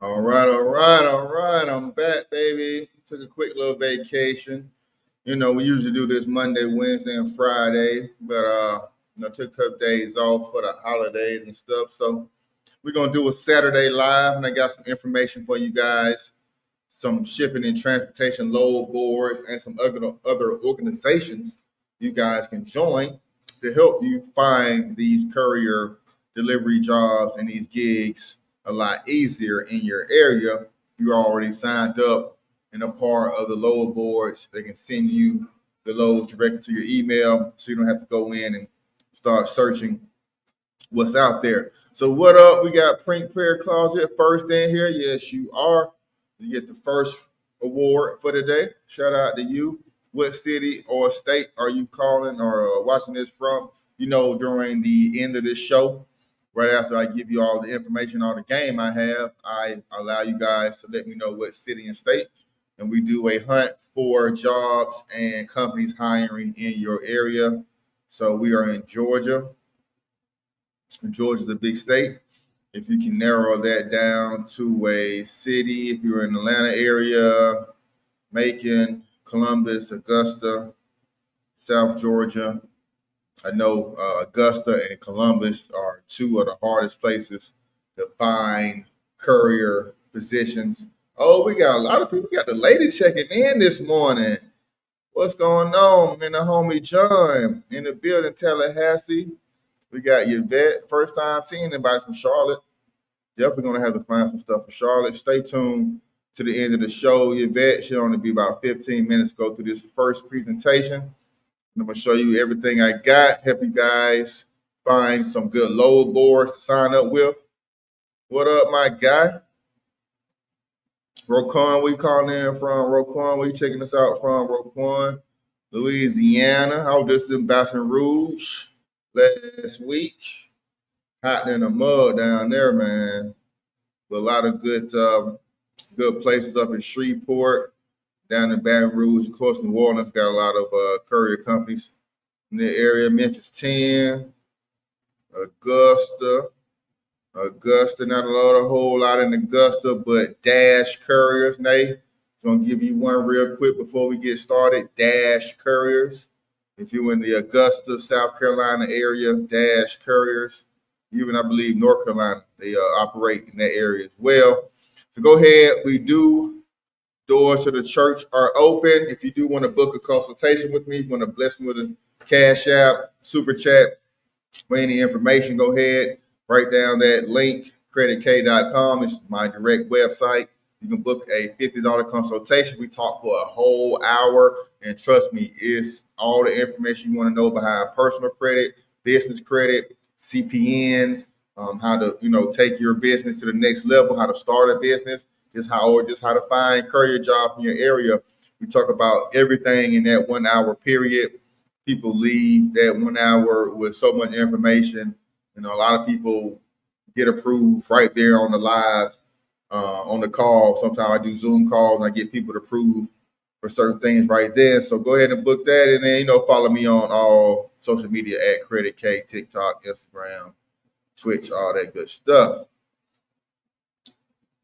All right. I'm back, baby. Took a quick little vacation. We usually do this Monday, Wednesday, and Friday, but took a couple days off for the holidays and stuff. So we're gonna do a Saturday live, and I got some information for you guys, some shipping and transportation load boards, and some other organizations you guys can join to help you find these courier delivery jobs and these gigs a lot easier in your area. You're already signed up and a part of the load boards. They can send you the loads directly to your email, so you don't have to go in and start searching what's out there. So what up? We got Print Prayer Closet first in here. Yes, you are. You get the first award for the day. Shout out to you. What city or state are you calling or watching this from? During the end of this show, right after I give you all the information on the game I have, I allow you guys to let me know what city and state. And we do a hunt for jobs and companies hiring in your area. So we are in Georgia. Georgia's a big state. If you can narrow that down to a city, if you're in the Atlanta area, Macon, Columbus, Augusta, South Georgia. I know Augusta and Columbus are two of the hardest places to find courier positions. Oh, we got a lot of people. We got the ladies checking in this morning. What's going on? And the homie John in the building, Tallahassee. We got Yvette. First time seeing anybody from Charlotte. Definitely going to have to find some stuff for Charlotte. Stay tuned to the end of the show. Yvette should only be about 15 minutes to go through this first presentation. And I'm going to show you everything I got. Help you guys find some good load boards to sign up with. What up, my guy? Roquan, where you calling in from? Roquan, where you checking us out from? Roquan, Louisiana. I was just in Baton Rouge last week. Hot in the mud down there, man. But a lot of good places up in Shreveport, down in Baton Rouge. Of course, New Orleans got a lot of courier companies in the area. Memphis 10, Augusta, not a whole lot in Augusta, but Dash Couriers. Nate, I'm gonna give you one real quick before we get started. Dash Couriers. If you're in the Augusta, South Carolina area, Dash Couriers. Even I believe North Carolina, they operate in that area as well. So go ahead. We do. Doors to the church are open. If you do want to book a consultation with me, if you want to bless me with a cash app, super chat, for any information, go ahead. Write down that link, creditk.com. This is my direct website. You can book a $50 consultation. We talk for a whole hour. And trust me, it's all the information you want to know behind personal credit, business credit, CPNs, how to take your business to the next level, how to start a business, just how to find courier jobs in your area. We talk about everything in that 1 hour period. People leave that 1 hour with so much information. A lot of people get approved right there on the live, on the call. Sometimes I do Zoom calls and I get people to approve for certain things right there. So go ahead and book that, and then follow me on all social media at Credit K, TikTok, Instagram, Twitch, all that good stuff.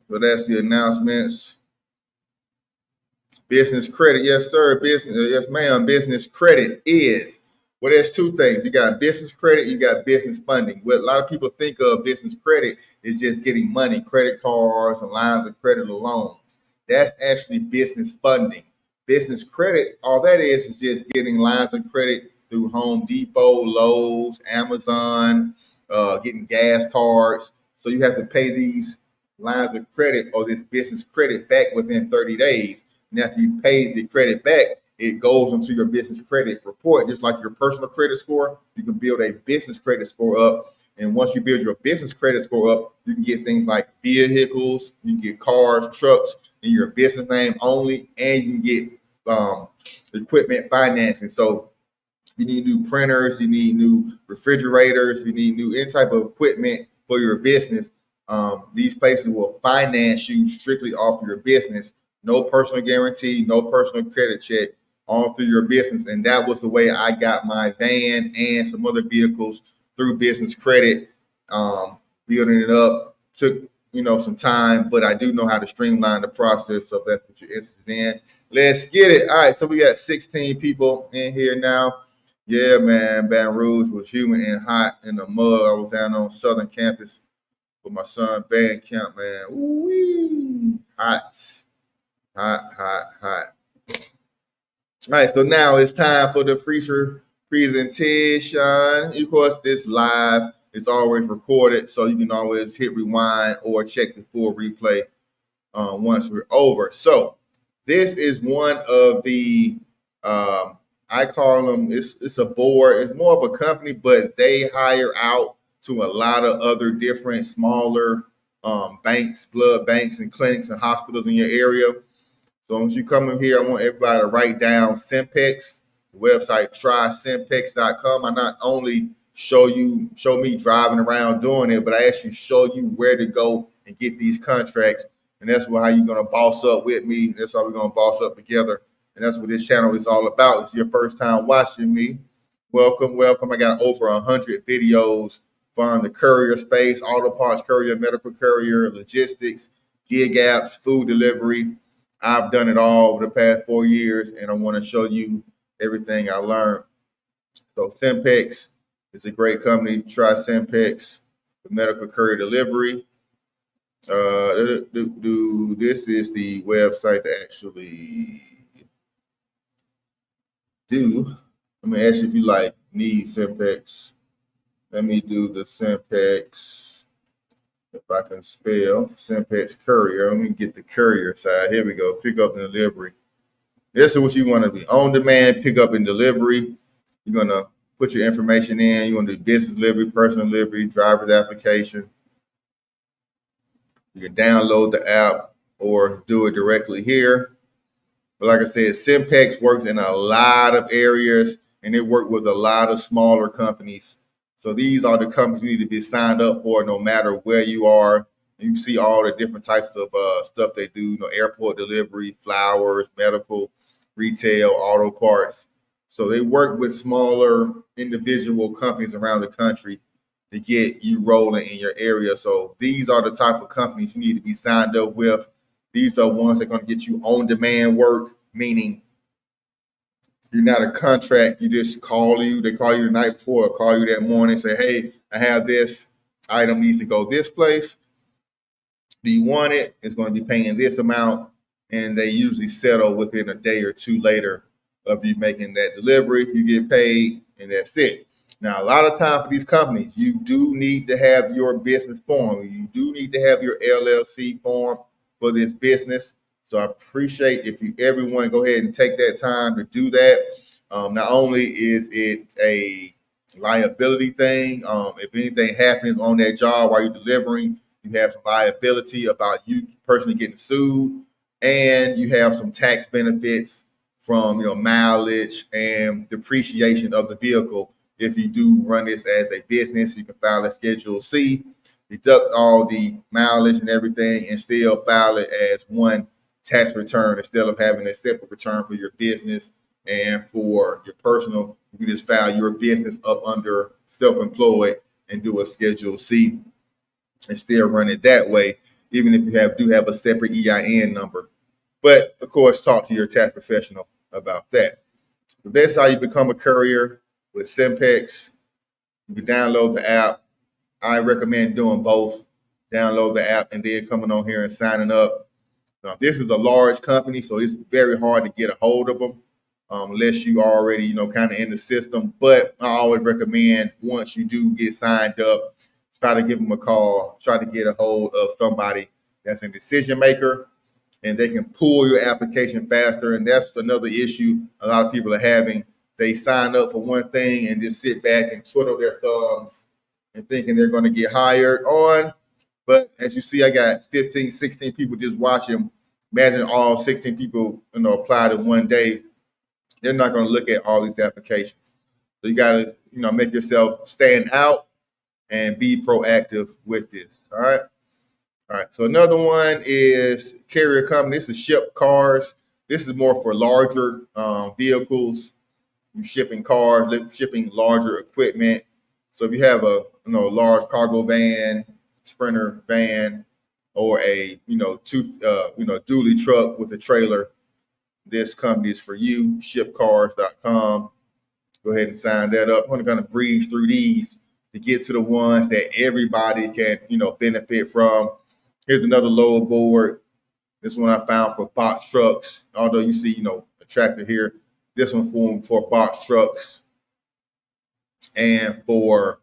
So that's the announcements. Business credit, yes sir. Yes ma'am. Business credit is, well, there's two things. You got business credit, you got business funding. What a lot of people think of business credit is just getting money, credit cards and lines of credit or loans. That's actually business funding. Business credit, all that is just getting lines of credit through Home Depot, Lowe's, Amazon, getting gas cards. So you have to pay these lines of credit or this business credit back within 30 days. And after you pay the credit back, it goes into your business credit report. Just like your personal credit score, you can build a business credit score up. And once you build your business credit score up, you can get things like vehicles, you can get cars, trucks in your business name only, and you can get equipment financing. So you need new printers, you need new refrigerators, you need new any type of equipment for your business. These places will finance you strictly off your business. No personal guarantee, no personal credit check, all through your business. And that was the way I got my van and some other vehicles through business credit, building it up. Took some time, but I do know how to streamline the process. So if that's what you're interested in, let's get it. All right, so we got 16 people in here now. Yeah, man, Baton Rouge was humid and hot in the mud. I was down on Southern Campus with my son band camp, man. Ooh-wee. Hot, hot, hot, hot. All right, so now it's time for the feature presentation. Of course, this live is always recorded, so you can always hit rewind or check the full replay once we're over. So this is one of the I call them. It's a board. It's more of a company, but they hire out to a lot of other different smaller banks, blood banks, and clinics and hospitals in your area. So once you come in here, I want everybody to write down Simpex, the website trysimpex.com. I not only show me driving around doing it, but I actually show you where to go and get these contracts. And that's how you're gonna boss up with me. That's how we're gonna boss up together. And that's what this channel is all about. It's your first time watching me. Welcome, welcome. I got over 100 videos from the courier space, auto parts courier, medical courier, logistics, gig apps, food delivery. I've done it all over the past 4 years, and I want to show you everything I learned. So Simpex is a great company. Try Simpex for medical courier delivery. This is the website to actually do. Let me ask you if you need Simpex. Let me do the Simpex. If I can spell Simpex Courier, let me get the courier side. Here we go. Pick up and delivery. This is what you want to be. On demand, pick up and delivery. You're going to put your information in. You want to do business delivery, personal delivery, driver's application. You can download the app or do it directly here. But like I said, Simpex works in a lot of areas, and they work with a lot of smaller companies. So these are the companies you need to be signed up for no matter where you are. You can see all the different types of stuff they do, airport delivery, flowers, medical, retail, auto parts. So they work with smaller individual companies around the country to get you rolling in your area. So these are the type of companies you need to be signed up with. These are ones that are going to get you on-demand work, meaning you're not a contract. You just call you. They call you the night before or call you that morning and say, hey, I have this item needs to go this place. Do you want it? It's going to be paying this amount. And they usually settle within a day or two later of you making that delivery. You get paid and that's it. Now, a lot of time for these companies, you do need to have your business form. You do need to have your LLC form for this business. So I appreciate if everyone go ahead and take that time to do that. Not only is it a liability thing, if anything happens on that job while you're delivering, you have some liability about you personally getting sued, and you have some tax benefits from mileage and depreciation of the vehicle. If you do run this as a business, you can file a Schedule C, deduct all the mileage and everything, and still file it as one tax return instead of having a separate return for your business and for your personal. You can just file your business up under self-employed and do a Schedule C and still run it that way, even if you do have a separate EIN number. But of course, talk to your tax professional about that. So that's how you become a courier with Simpex. You can download the app. I recommend doing both. Download the app and then coming on here and signing up. Now, this is a large company, so it's very hard to get a hold of them unless you already, kind of in the system. But I always recommend once you do get signed up, try to give them a call, try to get a hold of somebody that's a decision maker, and they can pull your application faster. And that's another issue a lot of people are having. They sign up for one thing and just sit back and twiddle their thumbs and thinking they're going to get hired on. But as you see, I got 15, 16 people just watching. Imagine all 16 people, applied in one day. They're not going to look at all these applications. So you got to, make yourself stand out and be proactive with this. All right. All right. So another one is carrier company. This is ship cars. This is more for larger vehicles. You're shipping cars, shipping larger equipment. So if you have a large cargo van, Sprinter van, or a dually truck with a trailer, this company is for you. Shipcars.com. Go ahead and sign that up. I'm going to breeze through these to get to the ones that everybody can benefit from. Here's another load board. This one I found for box trucks. Although you see a tractor here, this one for box trucks and for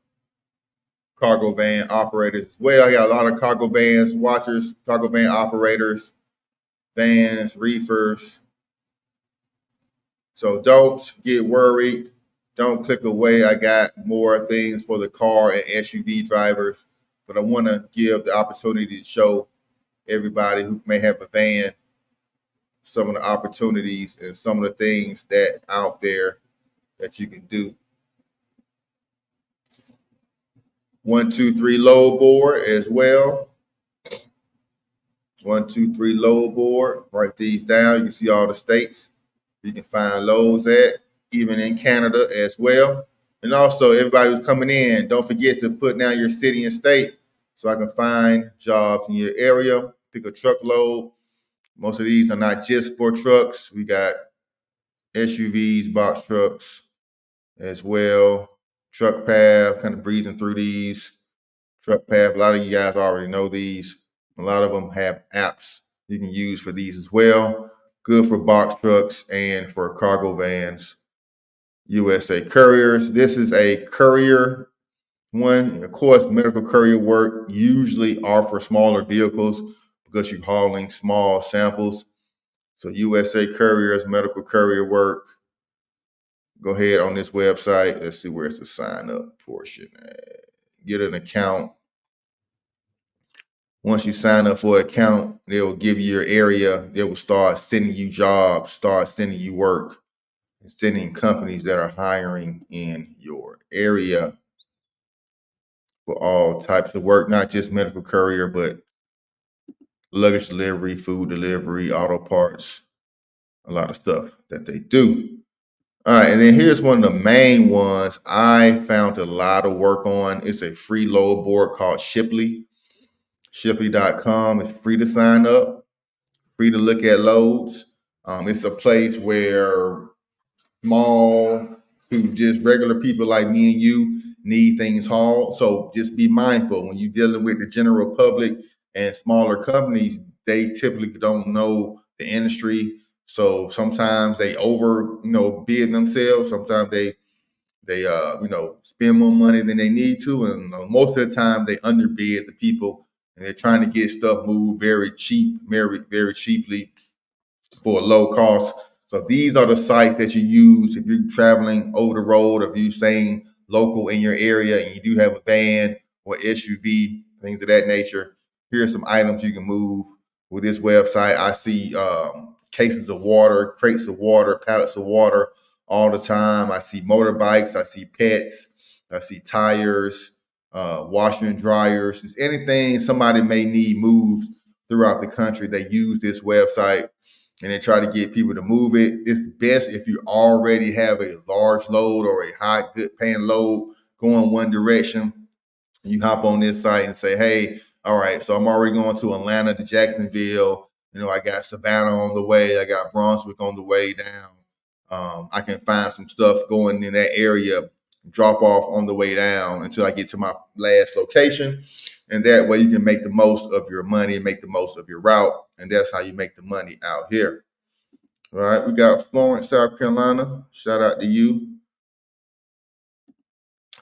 cargo van operators as well. I got a lot of cargo vans watchers, cargo van operators, vans, reefers. So don't get worried. Don't click away. I got more things for the car and SUV drivers, but I want to give the opportunity to show everybody who may have a van some of the opportunities and some of the things that out there that you can do. 1, 2, 3 load board as well. 1, 2, 3 load board. Write these down. You can see all the states you can find loads at, even in Canada as well. And also, everybody who's coming in, don't forget to put down your city and state so I can find jobs in your area. Pick a truckload. Most of these are not just for trucks. We got SUVs, box trucks as well. Truck path, kind of breezing through these. Truck path, a lot of you guys already know these. A lot of them have apps you can use for these as well. Good for box trucks and for cargo vans. USA Couriers. This is a courier one. Of course, medical courier work usually are for smaller vehicles because you're hauling small samples. So USA Couriers, medical courier work. Go ahead on this website. Let's see where's the sign up portion. Get an account. Once you sign up for an account, they will give you your area. They will start sending you jobs, start sending you work, and sending companies that are hiring in your area for all types of work, not just medical courier, but luggage delivery, food delivery, auto parts, a lot of stuff that they do. All right, and then here's one of the main ones I found a lot of work on. It's a free load board called Shipley. Shipley.com. It's free to sign up, free to look at loads. It's a place where small to just regular people like me and you need things hauled. So just be mindful when you're dealing with the general public and smaller companies. They typically don't know the industry, so sometimes they bid themselves. Sometimes they spend more money than they need to, and most of the time they underbid the people, and they're trying to get stuff moved very cheap, very, very cheaply for a low cost. So these are the sites that you use if you're traveling over the road, or if you're staying local in your area and you do have a van or SUV, things of that nature. Here are some items you can move with this website. I see cases of water, crates of water, pallets of water all the time. I see motorbikes, I see pets, I see tires, washer and dryers. It's anything somebody may need moved throughout the country. They use this website and they try to get people to move it. It's best if you already have a large load or a high, good paying load going one direction. You hop on this site and say, hey, all right, so I'm already going to Atlanta to Jacksonville. I got Savannah on the way. I got Brunswick on the way down. I can find some stuff going in that area, drop off on the way down until I get to my last location. And that way you can make the most of your money, make the most of your route. And that's how you make the money out here. All right, we got Florence, South Carolina. Shout out to you.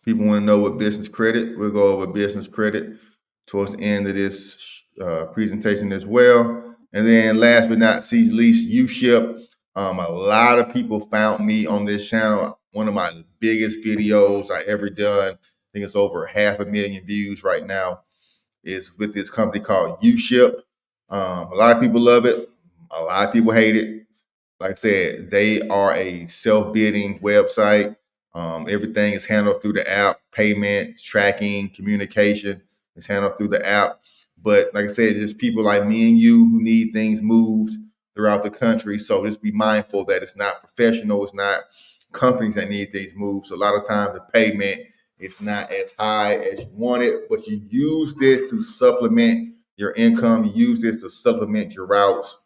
People want to know what business credit. We'll go over business credit towards the end of this presentation as well. And then last but not least, U-Ship. A lot of people found me on this channel. One of my biggest videos I ever done. I think it's over 500,000 views right now. Is with this company called U-Ship. A lot of people love it. A lot of people hate it. Like I said, they are a self-bidding website. Everything is handled through the app. Payment, tracking, communication is handled through the app. But like I said, just people like me and you who need things moved throughout the country. So just be mindful that it's not professional. It's not companies that need things moved. So a lot of times the payment is not as high as you want it, but you use this to supplement your income. You use this to supplement your routes,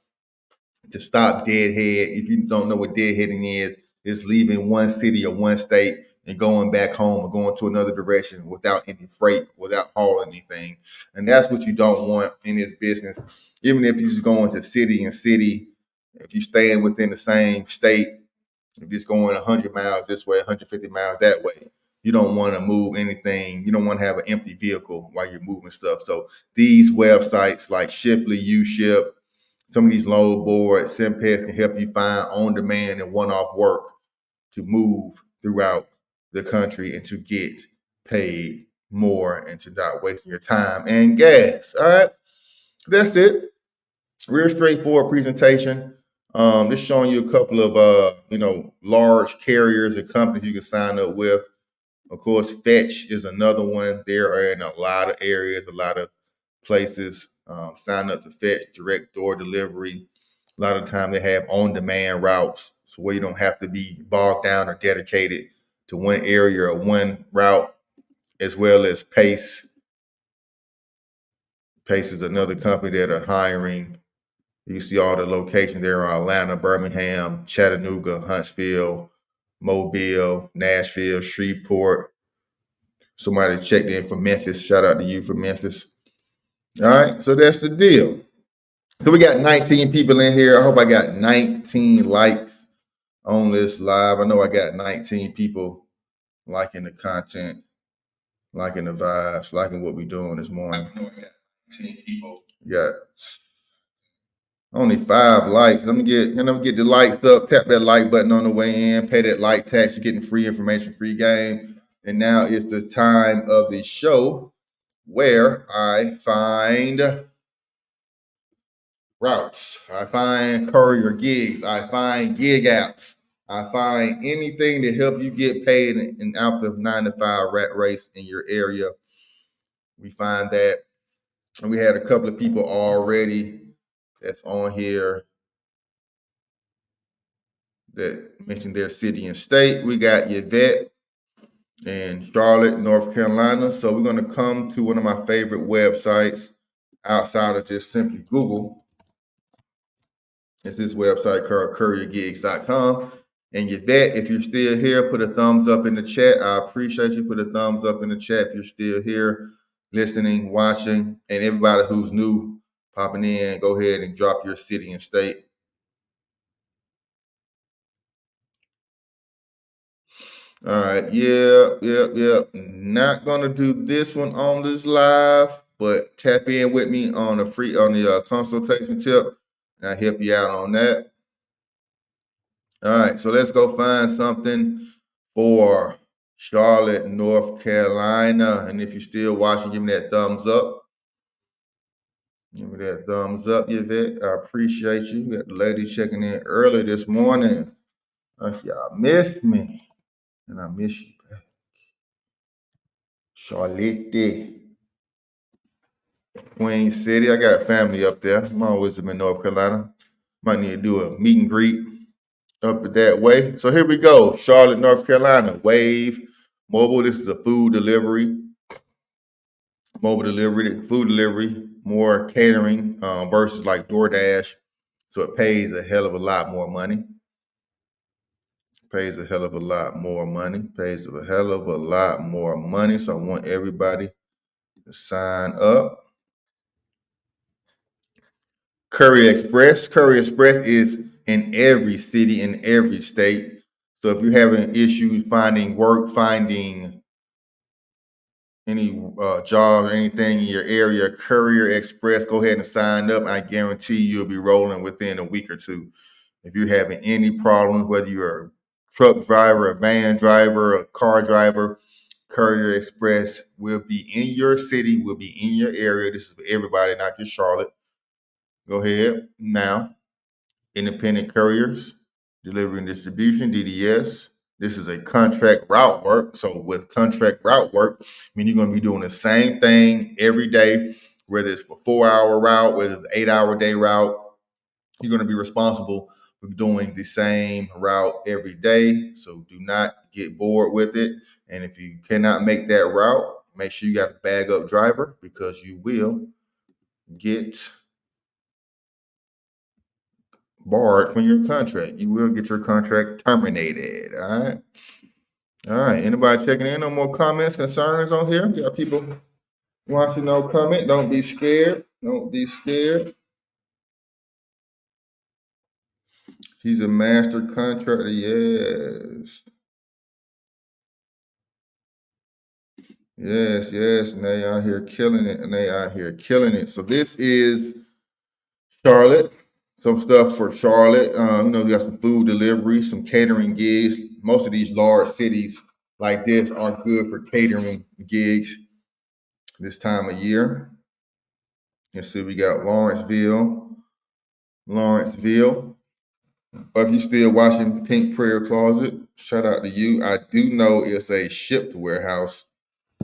to stop deadhead. If you don't know what deadheading is, it's leaving one city or one state and going back home or going to another direction without any freight, without hauling anything. And that's what you don't want in this business. Even if you're going to city and city, if you're staying within the same state, if you're going 100 miles this way, 150 miles that way, you don't want to move anything. You don't want to have an empty vehicle while you're moving stuff. So these websites like Shipley, UShip, some of these load boards, Simpest can help you find on-demand and one-off work to move throughout the country and to get paid more and to not wasting your time and gas. All right, that's it. Real straightforward presentation. Just showing you a couple of large carriers and companies you can sign up with. Of course, Fetch is another one. They're in a lot of areas, a lot of places. Sign up to Fetch, direct door delivery. A lot of the time they have on-demand routes, so where you don't have to be bogged down or dedicated to one area or one route, as well as Pace. Pace is another company that are hiring. You see all the locations there are Atlanta, Birmingham, Chattanooga, Huntsville, Mobile, Nashville, Shreveport. Somebody checked in from Memphis. Shout out to you from Memphis. All right, so that's the deal. So we got 19 people in here. I hope I got 19 likes on this live. I know I got 19 people liking the content, liking the vibes, liking what we're doing this morning. I know I got 19 people. We got only 5 likes. Let me get the likes up. Tap that like button on the way in. Pay that like tax. You're getting free information, free game. And now it's the time of the show where I find routes. I find courier gigs. I find gig apps. I find anything to help you get paid and out the 9-to-5 rat race in your area. We find that. And we had a couple of people already that's on here that mentioned their city and state. We got Yvette in Charlotte, North Carolina. So we're going to come to one of my favorite websites outside of just simply Google. It's this website called couriergigs.com. And Yvette, if you're still here, put a thumbs up in the chat. I appreciate you. Put a thumbs up in the chat if you're still here, listening, watching. And everybody who's new, popping in, go ahead and drop your city and state. All right, yep. Not gonna do this one on this live, but tap in with me on the consultation tip, and I'll help you out on that. All right, so let's go find something for Charlotte, North Carolina. And if you're still watching, give me that thumbs up. Give me that thumbs up, Yvette. I appreciate you. We got the lady checking in early this morning. Y'all missed me, and I miss you back. Charlotte, Queen City. I got family up there. I'm always in North Carolina. Might need to do a meet and greet up that way. So here we go. Charlotte, North Carolina. Wave Mobile. This is a food delivery. Mobile delivery, food delivery, more catering versus like DoorDash. So it pays a hell of a lot more money. Pays a hell of a lot more money. Pays a hell of a lot more money. So I want everybody to sign up. Courier Express. Courier Express is in every city, in every state. So if you're having issues finding work, finding any job or anything in your area, Courier Express, go ahead and sign up. I guarantee you'll be rolling within a week or two. If you're having any problems, whether you're a truck driver, a van driver, a car driver, Courier Express will be in your city, will be in your area. This is for everybody, not just Charlotte. Go ahead now. Independent couriers, delivery and distribution, DDS. This is a contract route work. So with contract route work, I mean, you're going to be doing the same thing every day, whether it's for 4-hour route, whether it's 8-hour day route, you're going to be responsible for doing the same route every day. So do not get bored with it. And if you cannot make that route, make sure you got a bag up driver because you will get barred from your contract. You will get your contract terminated. All right. All right. Anybody checking in? No more comments, concerns on here? Got people watching, no comment. Don't be scared. Don't be scared. She's a master contractor. Yes. Yes, yes. And they out here killing it. And they out here killing it. So this is Charlotte. Some stuff for Charlotte. We got some food delivery, some catering gigs. Most of these large cities like this are good for catering gigs this time of year. You see, we got Lawrenceville. But if you're still watching Pink Prayer Closet, shout out to you. I do know it's a shipped warehouse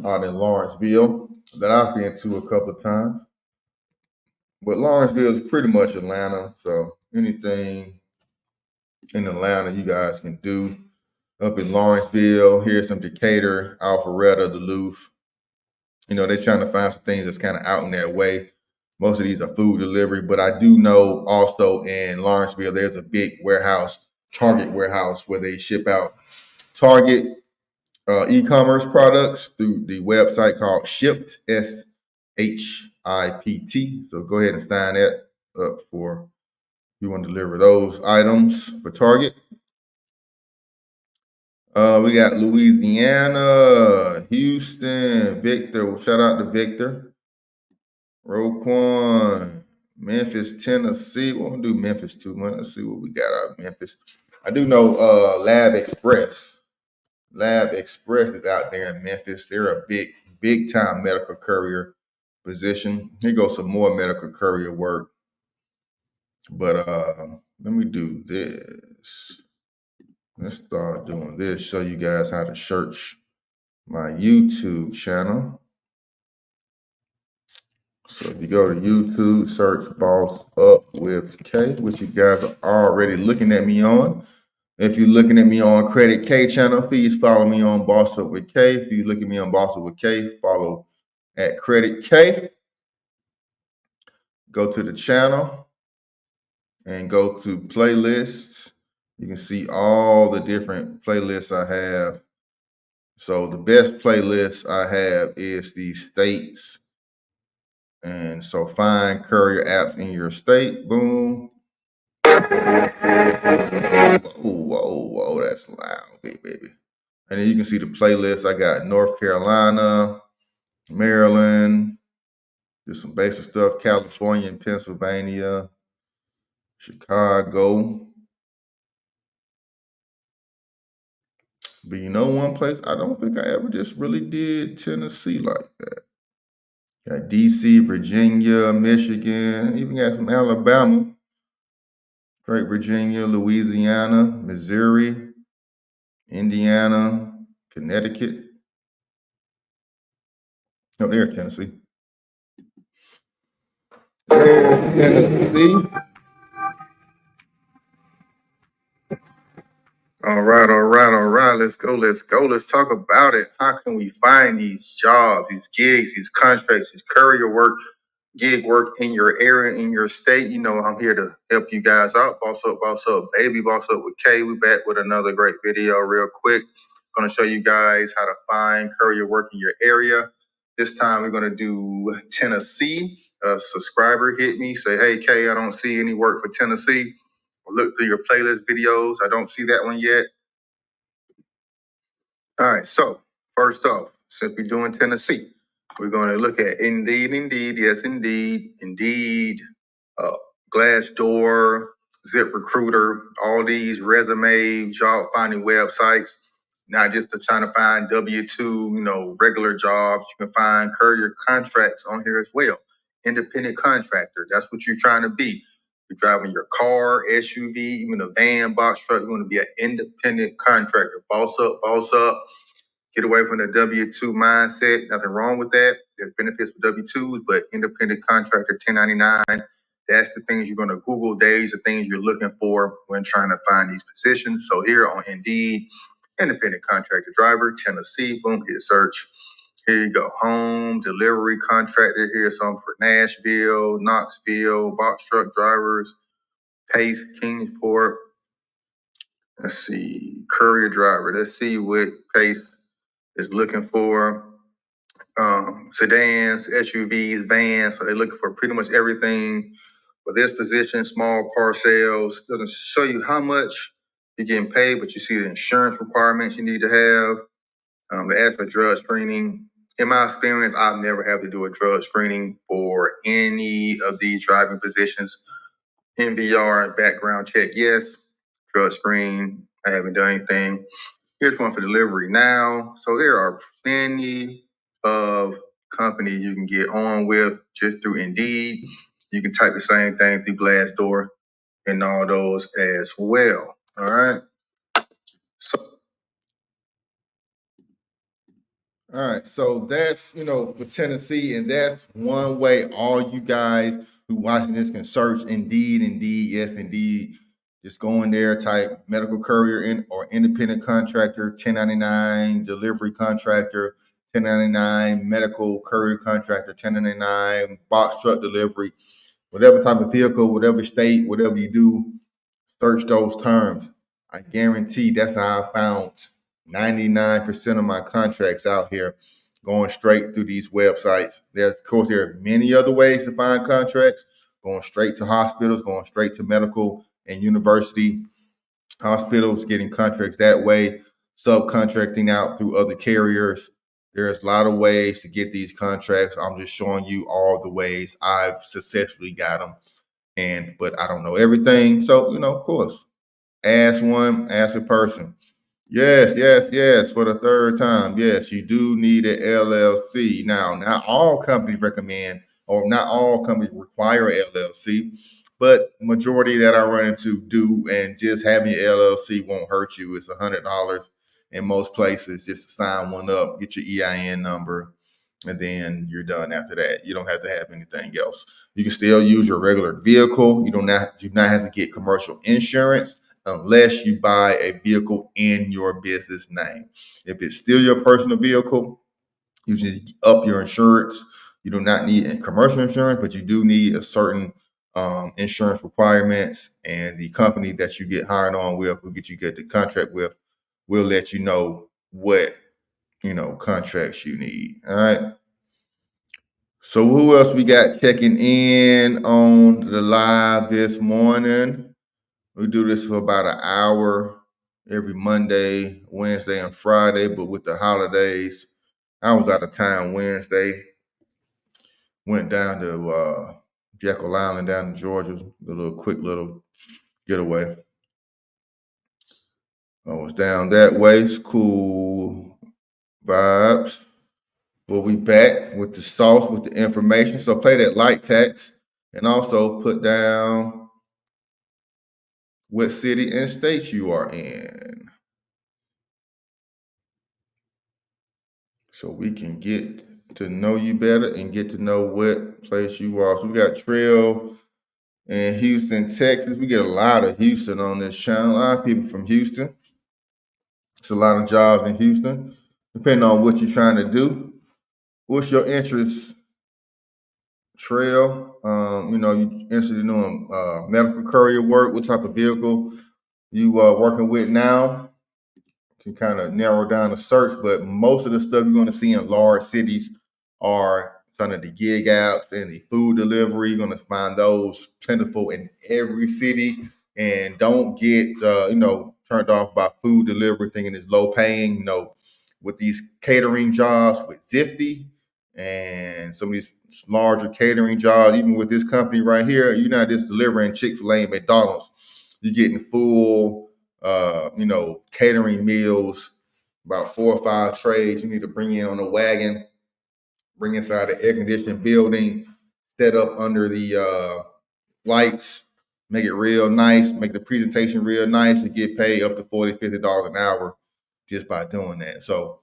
out in Lawrenceville that I've been to a couple of times. But Lawrenceville is pretty much Atlanta, so anything in Atlanta you guys can do. Up in Lawrenceville, here's some Decatur, Alpharetta, Duluth. They're trying to find some things that's kind of out in that way. Most of these are food delivery, but I do know also in Lawrenceville, there's a big warehouse, Target warehouse, where they ship out Target e-commerce products through the website called Shipt, SHIPT. So go ahead and sign that up for if you want to deliver those items for Target. We got Louisiana, Houston, Victor. Shout out to Victor. Roquan, Memphis, Tennessee. We won't do Memphis too much. Let's see what we got out of Memphis. I do know Lab Express. Lab Express is out there in Memphis. They're a big time medical courier position. Here goes some more medical courier work. But let me do this. Let's start doing this. Show you guys how to search my YouTube channel. So if you go to YouTube, search Boss Up with K, which you guys are already looking at me on. If you're looking at me on Credit K channel, please follow me on Boss Up with K. If you look at me on Boss Up with K, follow at Credit K. Go to the channel and go to playlists. You can see all the different playlists I have. So the best playlist I have is the states. And so find courier apps in your state. Boom. Whoa, that's loud, baby. And then you can see the playlist. I got North Carolina, Maryland, just some basic stuff, California and Pennsylvania, Chicago. But one place I don't think I ever just really did Tennessee like that. Got DC, Virginia, Michigan, even got some Alabama, straight Virginia, Louisiana, Missouri, Indiana, Connecticut. Oh, there's Tennessee. There's Tennessee. All right. Let's go. Let's talk about it. How can we find these jobs, these gigs, these contracts, these courier work, gig work in your area, in your state? I'm here to help you guys out. Boss up, baby. Boss up with K. We back with another great video real quick. Going to show you guys how to find courier work in your area. This time we're going to do Tennessee. A subscriber hit me, say, hey, K, I don't see any work for Tennessee. Look through your playlist videos. I don't see that one yet. All right, so first off, since we're doing Tennessee, we're going to look at Indeed, yes, Indeed, Glassdoor, ZipRecruiter, all these resume, job finding websites, not just trying to find W-2, regular jobs. You can find courier contracts on here as well. Independent contractor, that's what you're trying to be. You're driving your car, SUV, even a van, box truck. You want to be an independent contractor. Boss up. Get away from the W-2 mindset. Nothing wrong with that. There's benefits for W-2s, but independent contractor, 1099, that's the things you're going to Google days, the things you're looking for when trying to find these positions. So here on Indeed, independent contractor driver, Tennessee, boom, hit search. Here you go. Home delivery contractor. Here's some for Nashville, Knoxville, box truck drivers, Pace, Kingsport. Let's see. Courier driver. Let's see what Pace is looking for. Sedans, SUVs, vans. So they're looking for pretty much everything for this position. Small parcels. Doesn't show you how much you're getting paid, but you see the insurance requirements you need to have. They ask for drug screening. In my experience, I've never had to do a drug screening for any of these driving positions. NVR, background check, yes. Drug screen, I haven't done anything. Here's one for delivery now. So there are plenty of companies you can get on with just through Indeed. You can type the same thing through Glassdoor and all those as well. All right. So all right, so that's for Tennessee, and that's one way all you guys who watching this can search Indeed, yes, Indeed. Just go in there, type medical courier in or independent contractor, 1099 delivery contractor, 1099 medical courier contractor, 1099 box truck delivery, whatever type of vehicle, whatever state, whatever you do, search those terms. I guarantee that's how I found 99% of my contracts out here going straight through these websites. Of course, there are many other ways to find contracts, going straight to hospitals, going straight to medical and university hospitals, getting contracts that way, subcontracting out through other carriers. There's a lot of ways to get these contracts. I'm just showing you all the ways I've successfully got them. But I don't know everything. So, of course, ask a person. Yes, for the third time. Yes, you do need an LLC. Now, not all companies recommend, or not all companies require an LLC, but majority that I run into do, and just having an LLC won't hurt you. It's $100 in most places just to sign one up, get your EIN number, and then you're done after that. You don't have to have anything else. You can still use your regular vehicle. You do not have to get commercial insurance unless you buy a vehicle in your business name. If it's still your personal vehicle, you should up your insurance. You do not need commercial insurance, but you do need a certain insurance requirements. And the company that you get hired on with, will get the contract with, will let you know what contracts you need. All right. So who else we got checking in on the live this morning? We do this for about an hour every Monday, Wednesday, and Friday. But with the holidays, I was out of town Wednesday. Went down to Jekyll Island down in Georgia. A quick little getaway. I was down that way. It's cool vibes. We'll be back with the sauce, with the information. So play that light text and also put down what city and state you are in, so we can get to know you better and get to know what place you are. So we got Trail in Houston, Texas. We get a lot of Houston on this channel. A lot of people from Houston. It's a lot of jobs in Houston, depending on what you're trying to do. What's your interest, Trail? You interested in doing medical courier work? What type of vehicle you working with now? Can kind of narrow down the search, but most of the stuff you're going to see in large cities are kind of the gig apps and the food delivery. You're going to find those plentiful in every city. And don't get turned off by food delivery thinking it's low paying. With these catering jobs with Zifty and some of these larger catering jobs, even with this company right here, you're not just delivering Chick-fil-A and McDonald's. You're getting full catering meals, about 4 or 5 trays you need to bring in on a wagon, bring inside the air conditioned building, set up under the lights, make it real nice, make the presentation real nice, and get paid up to $40, $50 an hour just by doing that. So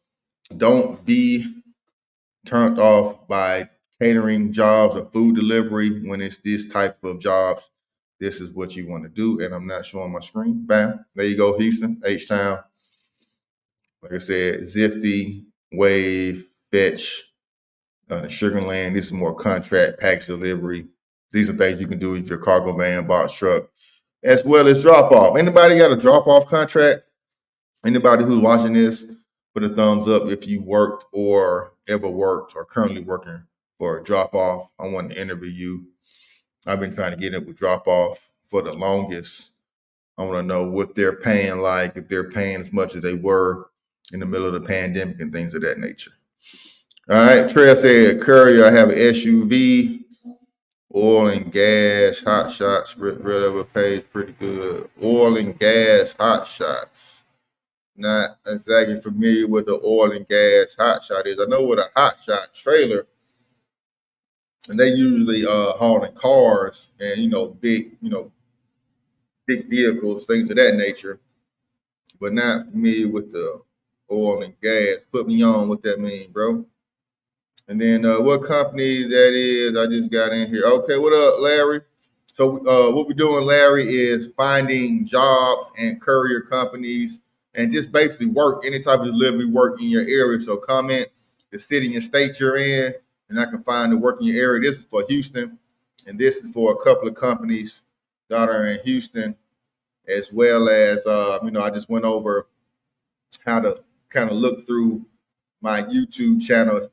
don't be turned off by catering jobs or food delivery when it's this type of jobs. This is what you want to do. And I'm not showing my screen. Bam. There you go, Houston, H-Town. Like I said, Zifty, Wave, fetch, the Sugar Land. This is more contract package delivery. These are things you can do with your cargo van, box truck, as well as drop off. Anybody got a drop off contract? Anybody who's watching this, put a thumbs up if you worked or ever worked or currently working for a drop off. I want to interview you. I've been trying to get it with drop off for the longest. I want to know what they're paying like, if they're paying as much as they were in the middle of the pandemic and things of that nature. All right, Trail said, Courier, I have an SUV, oil and gas, hot shots, whatever pays pretty good. Oil and gas, hot shots. Not exactly familiar with the oil and gas hot shot is. I know what a hot shot trailer, and they usually hauling cars and big vehicles, things of that nature, but not familiar with the oil and gas. Put me on what that means, bro. And then what company that is, I just got in here. Okay, what up, Larry? So what we're doing, Larry, is finding jobs and courier companies and just basically work, any type of delivery work in your area. So comment the city and state you're in, and I can find the work in your area. This is for Houston, and this is for a couple of companies that are in Houston, as well as, I just went over how to kind of look through my YouTube channel.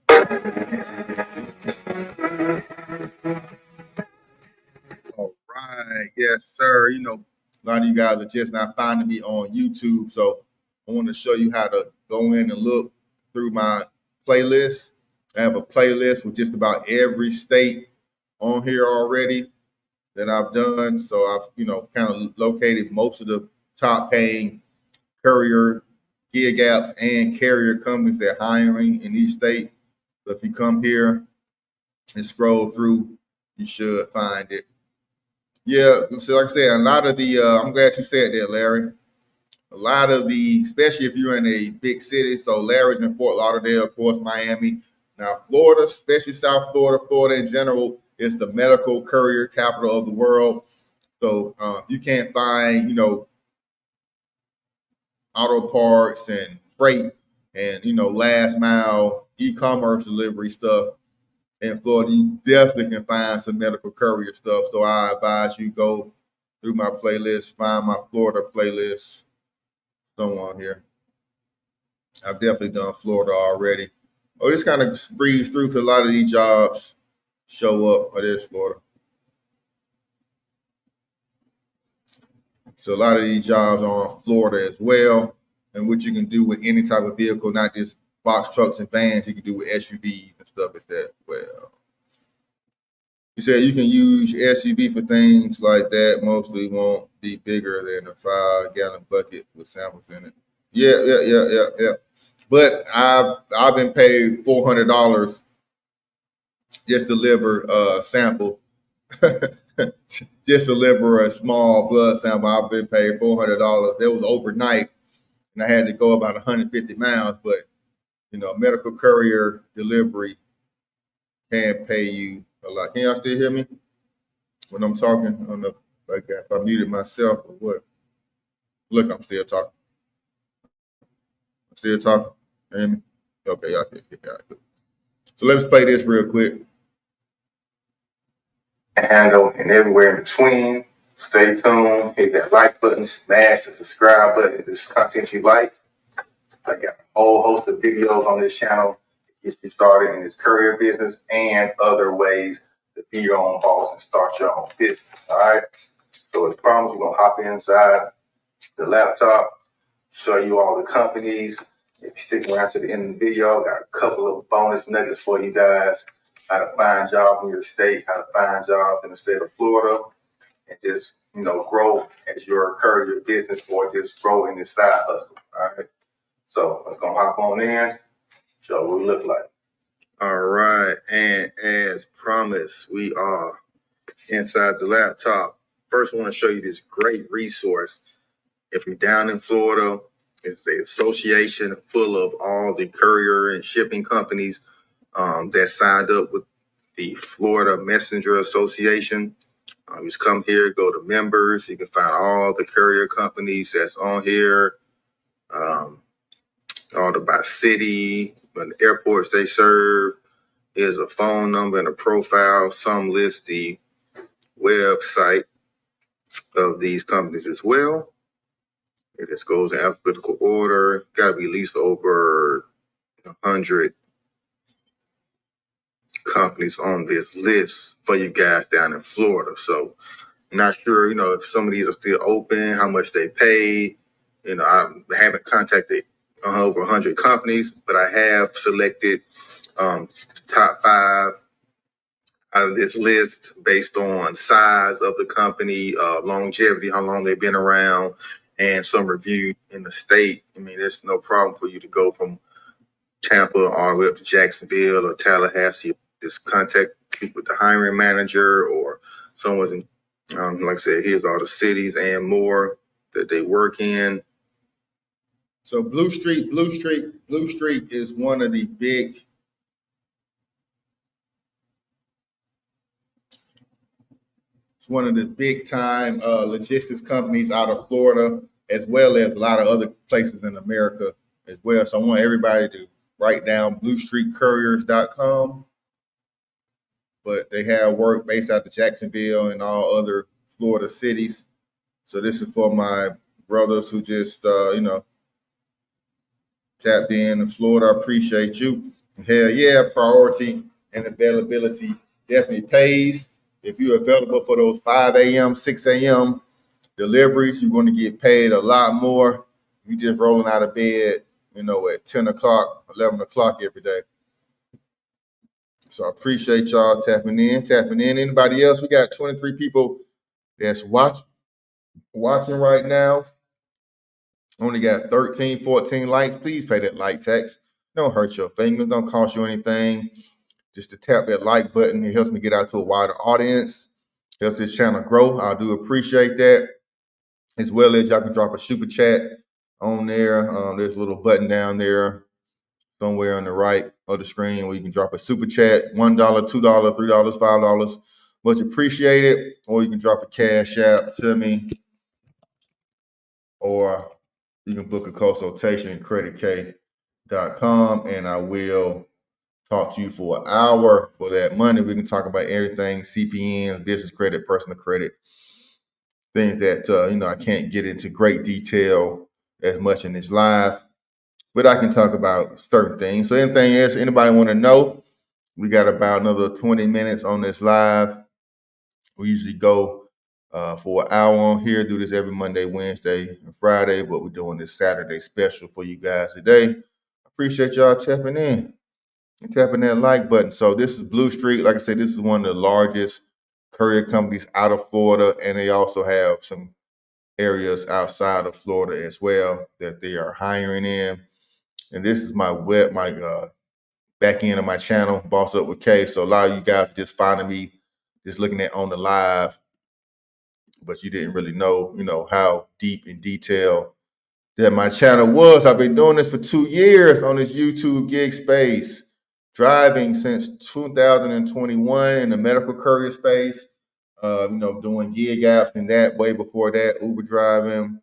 All right. Yes, sir. A lot of you guys are just not finding me on YouTube. So I want to show you how to go in and look through my playlist. I have a playlist with just about every state on here already that I've done. So I've, kind of located most of the top paying courier gig apps and carrier companies that are hiring in each state. So if you come here and scroll through, you should find it. Yeah, so like I said, a lot of the, I'm glad you said that, Larry. A lot of the, especially if you're in a big city, so Larry's in Fort Lauderdale, of course, Miami. Now, Florida, especially South Florida, Florida in general, is the medical courier capital of the world. So if you can't find, auto parts and freight and, last mile e-commerce delivery stuff in Florida, you definitely can find some medical courier stuff. So I advise you go through my playlist, find my Florida playlist, someone here. I've definitely done Florida already. Oh, this kind of breeze through because a lot of these jobs show up. Oh, there's Florida. So a lot of these jobs are on Florida as well. And what you can do with any type of vehicle, not just box trucks and vans, you can do with SUVs and stuff as that. Well, you said you can use SUV for things like that. Mostly won't be bigger than a 5-gallon bucket with samples in it. Yeah. But I've been paid $400 just deliver a sample. Just deliver a small blood sample. I've been paid $400. That was overnight, and I had to go about 150 miles. But medical courier delivery can pay you a lot. Can y'all still hear me when I'm talking? I don't know if I muted myself or what. Look, I'm still talking. Still talking. Hear me? Okay, y'all can hear me. So let's play this real quick. Handle and everywhere in between. Stay tuned. Hit that like button. Smash the subscribe button if this content you like. I got a whole host of videos on this channel to get you started in this courier business and other ways to be your own boss and start your own business. All right. So as promised, we're gonna hop inside the laptop, show you all the companies. If you stick around to the end of the video, I got a couple of bonus nuggets for you guys. How to find jobs in your state, how to find jobs in the state of Florida, and just, grow as your courier business or just grow in this side hustle. All right. So let's go hop on in, show what we look like. All right. And as promised, we are inside the laptop. First, I want to show you this great resource. If you're down in Florida, it's an association full of all the courier and shipping companies that signed up with the Florida Messenger Association. Just come here, go to members. You can find all the courier companies that's on here, all the by city, But the airports they serve is a phone number and a profile. Some list the website of these companies as well. It just goes in alphabetical order. Got to be at least over 100 companies on this list for you guys down in Florida. So I'm not sure, if some of these are still open, how much they pay. I haven't contacted over 100 companies, but I have selected top 5 out of this list based on size of the company, longevity, how long they've been around, and some review in the state. I mean, there's no problem for you to go from Tampa all the way up to Jacksonville or Tallahassee. Just speak with the hiring manager or someone. Like I said, here's all the cities and more that they work in. So Blue Street is one of the big. It's one of the big time logistics companies out of Florida, as well as a lot of other places in America as well. So I want everybody to write down bluestreetcouriers.com. But they have work based out of Jacksonville and all other Florida cities. So this is for my brothers who just, tapped in Florida. I appreciate you. Hell yeah, priority and availability definitely pays. If you're available for those 5 a.m., 6 a.m. deliveries, you're going to get paid a lot more. You just rolling out of bed, at 10 o'clock, 11 o'clock every day. So I appreciate y'all tapping in. Anybody else? We got 23 people that's watching right now. Only got 13, 14 likes. Please pay that like tax. Don't hurt your fingers. Don't cost you anything. Just to tap that like button. It helps me get out to a wider audience. Helps this channel grow. I do appreciate that. As well as y'all can drop a super chat on there. There's a little button down there somewhere on the right of the screen where you can drop a super chat. $1, $2, $3, $5. Much appreciated. Or you can drop a cash app to me. Or you can book a consultation at creditk.com and I will talk to you for an hour for that money. We can talk about everything, CPN, business credit, personal credit, things that, I can't get into great detail as much in this live, but I can talk about certain things. So anything else anybody want to know? We got about another 20 minutes on this live. We usually go for an hour on here, do this every Monday, Wednesday, and Friday, but we're doing this Saturday special for you guys today. Appreciate y'all tapping in and tapping that like button. So this is Blue Street. Like I said, this is one of the largest courier companies out of Florida, and they also have some areas outside of Florida as well that they are hiring in. And this is my back end of my channel, Boss Up with K. So a lot of you guys are just finding me, just looking at on the live, but you didn't really know, how deep in detail that my channel was. I've been doing this for 2 years on this YouTube gig space, driving since 2021 in the medical courier space, doing gig apps and that way before that, Uber driving,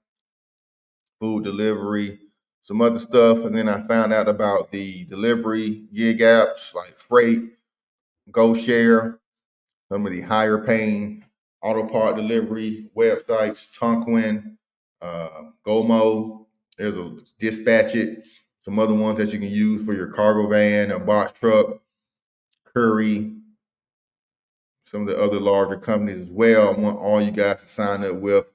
food delivery, some other stuff. And then I found out about the delivery gig apps like Freight, GoShare, some of the higher paying auto part delivery websites, Tonquin, Gomo. There's a Dispatch It, some other ones that you can use for your cargo van, a box truck, Courier, some of the other larger companies as well. I want all you guys to sign up with.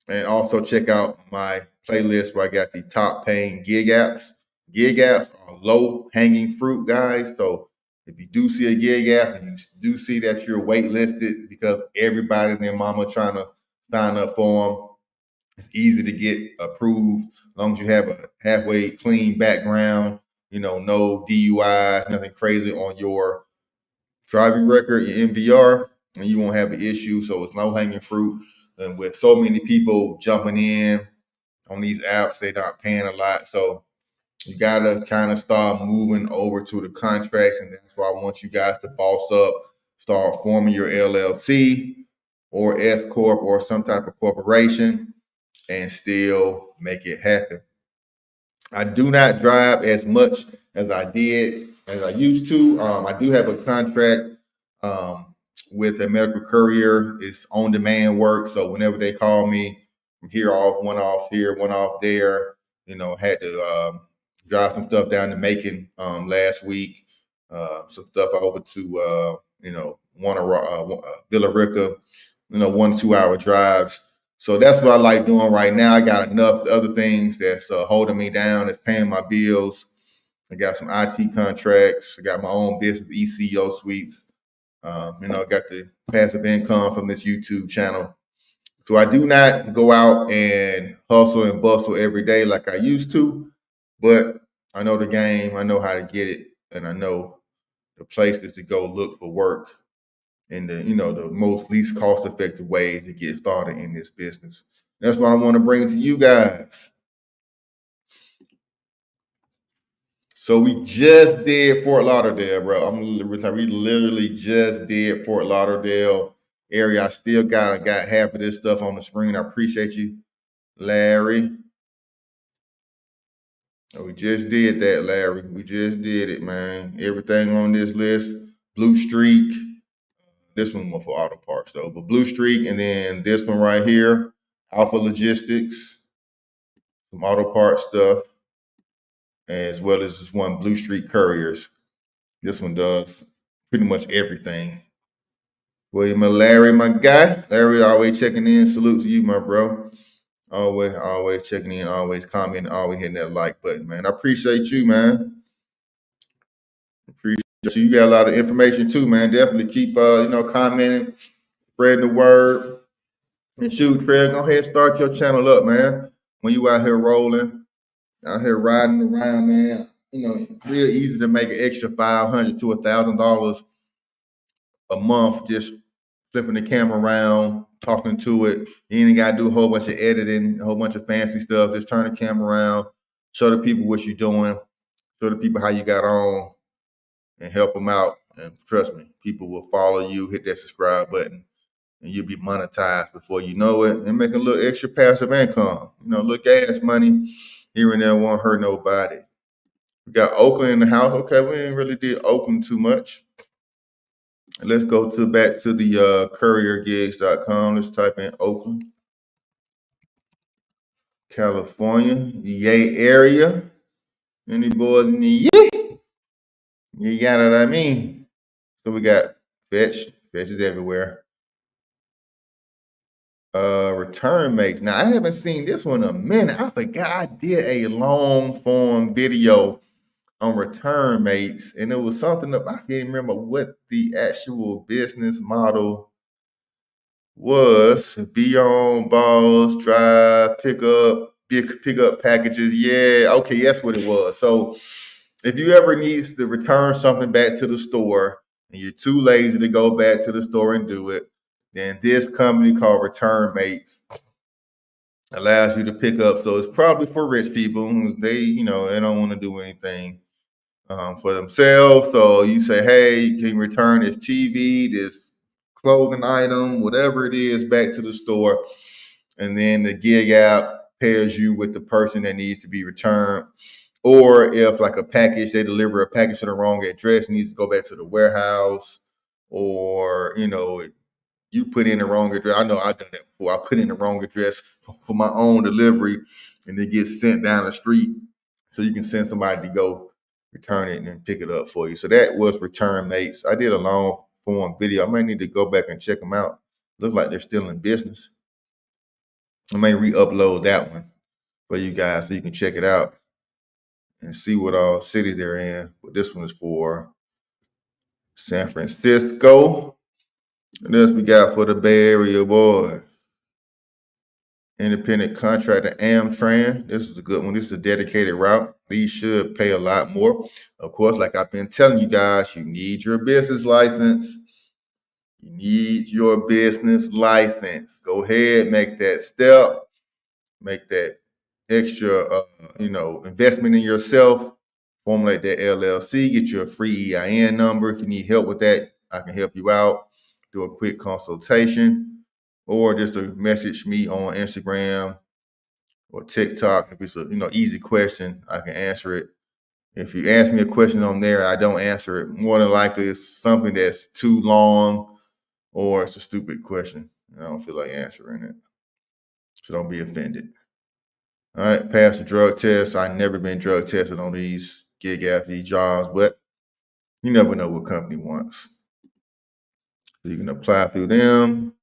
And also check out my playlist where I got the top paying gig apps. Gig apps are low hanging fruit, guys. So if you do see a gig app and you do see that you're waitlisted because everybody and their mama trying to sign up for them, it's easy to get approved as long as you have a halfway clean background, no DUI, nothing crazy on your driving record, your MVR, and you won't have an issue. So it's low hanging fruit. And with so many people jumping in on these apps, they're not paying a lot. So you got to kind of start moving over to the contracts. And that's why I want you guys to boss up, start forming your LLC or S Corp or some type of corporation and still make it happen. I do not drive as much as I used to. I do have a contract with a medical courier. It's on demand work. So whenever they call me, I'm here off here, one off there. Had to drive some stuff down to Macon last week. Some stuff over to Villa Rica, 1 to 2 hour drives. So that's what I like doing right now. I got enough other things that's holding me down, that's paying my bills. I got some IT contracts. I got my own business, ECO suites. Got the passive income from this YouTube channel. So I do not go out and hustle and bustle every day like I used to, but I know the game. I know how to get it, and I know the places to go look for work in the most least cost effective way to get started in this business. That's what I want to bring to you guys. So we just did Fort Lauderdale, bro. We literally just did Fort Lauderdale area. I still got half of this stuff on the screen. I appreciate you, Larry. We just did that, Larry. We just did it, man. Everything on this list, Blue Streak. This one was for auto parts though, but Blue Streak, and then this one right here, Alpha Logistics, some auto parts stuff, as well as this one, Blue Streak Couriers. This one does pretty much everything. William and Larry, my guy. Larry always checking in. Salute to you, my bro. Always checking in, always commenting, always hitting that like button, man. I appreciate you, man. Appreciate you. You got a lot of information too, man. Definitely keep commenting, spreading the word. And shoot, Fred, go ahead and start your channel up, man. When you out here rolling, out here riding around, man, real easy to make an extra $500 to $1,000 a month just flipping the camera around, talking to it. You ain't got to do a whole bunch of editing, a whole bunch of fancy stuff. Just turn the camera around, show the people what you're doing, show the people how you got on, and help them out. And trust me, people will follow you, hit that subscribe button, and you'll be monetized before you know it, and make a little extra passive income. Little gas money here and there won't hurt nobody. We got Oakland in the house. Okay, we ain't really did Oakland too much. Let's go back to the couriergigs.com. Let's type in Oakland, California, yay area. Any boys in the yay? You got what I mean? So we got Fetch is everywhere. Return makes. Now I haven't seen this one in a minute. I forgot I did a long form video on return mates, and it was something I can't remember what the actual business model was. Be on balls, drive, pick up packages. Yeah, okay, that's what it was. So if you ever need to return something back to the store and you're too lazy to go back to the store and do it, then this company called Return Mates allows you to pick up. So it's probably for rich people. They don't want to do anything for themselves. So you say, hey, you can return this TV, this clothing item, whatever it is, back to the store. And then the gig app pairs you with the person that needs to be returned. Or if like they deliver a package to the wrong address, needs to go back to the warehouse, or you put in the wrong address. I know I've done that before. I put in the wrong address for my own delivery, and it gets sent down the street. So you can send somebody to go return it and then pick it up for you. So that was Return Mates. I did a long form video. I might need to go back and check them out. Looks like they're still in business. I may re-upload that one for you guys so you can check it out and see what all cities they're in. But this one is for San Francisco. And this we got for the Bay Area boy. Independent contractor Amtran. This is a good one. This is a dedicated route. These should pay a lot more. Of course, like I've been telling you guys, you need your business license. You need your business license. Go ahead, make that step. Make that extra, investment in yourself. Formulate that LLC. Get your free EIN number. If you need help with that, I can help you out. Do a quick consultation, or just to message me on Instagram or TikTok. If it's a easy question, I can answer it If you ask me a question on there, I don't answer it. More than likely, it's something that's too long or it's a stupid question. I don't feel like answering it. So don't be offended. All right, pass the drug test. I never been drug tested on these gig athlete jobs, but you never know what company wants. So you can apply through them.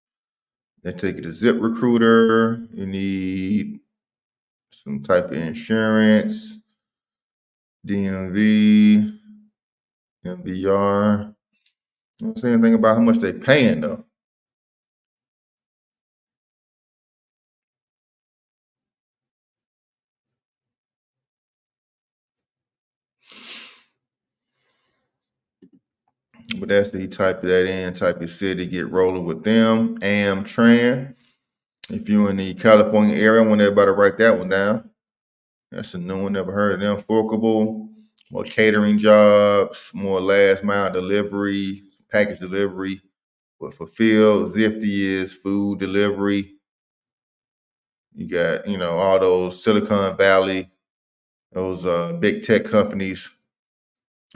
Then take it to Zip Recruiter. You need some type of insurance, DMV, MBR. You don't say anything about how much they paying though. But that's the type that in, type of city, get rolling with them. Amtran. If you're in the California area, I want everybody to write that one down. That's a new one, never heard of them. Forkable, more catering jobs, more last mile delivery, package delivery. But fulfilled, Zifty is food delivery. You got, all those Silicon Valley, those big tech companies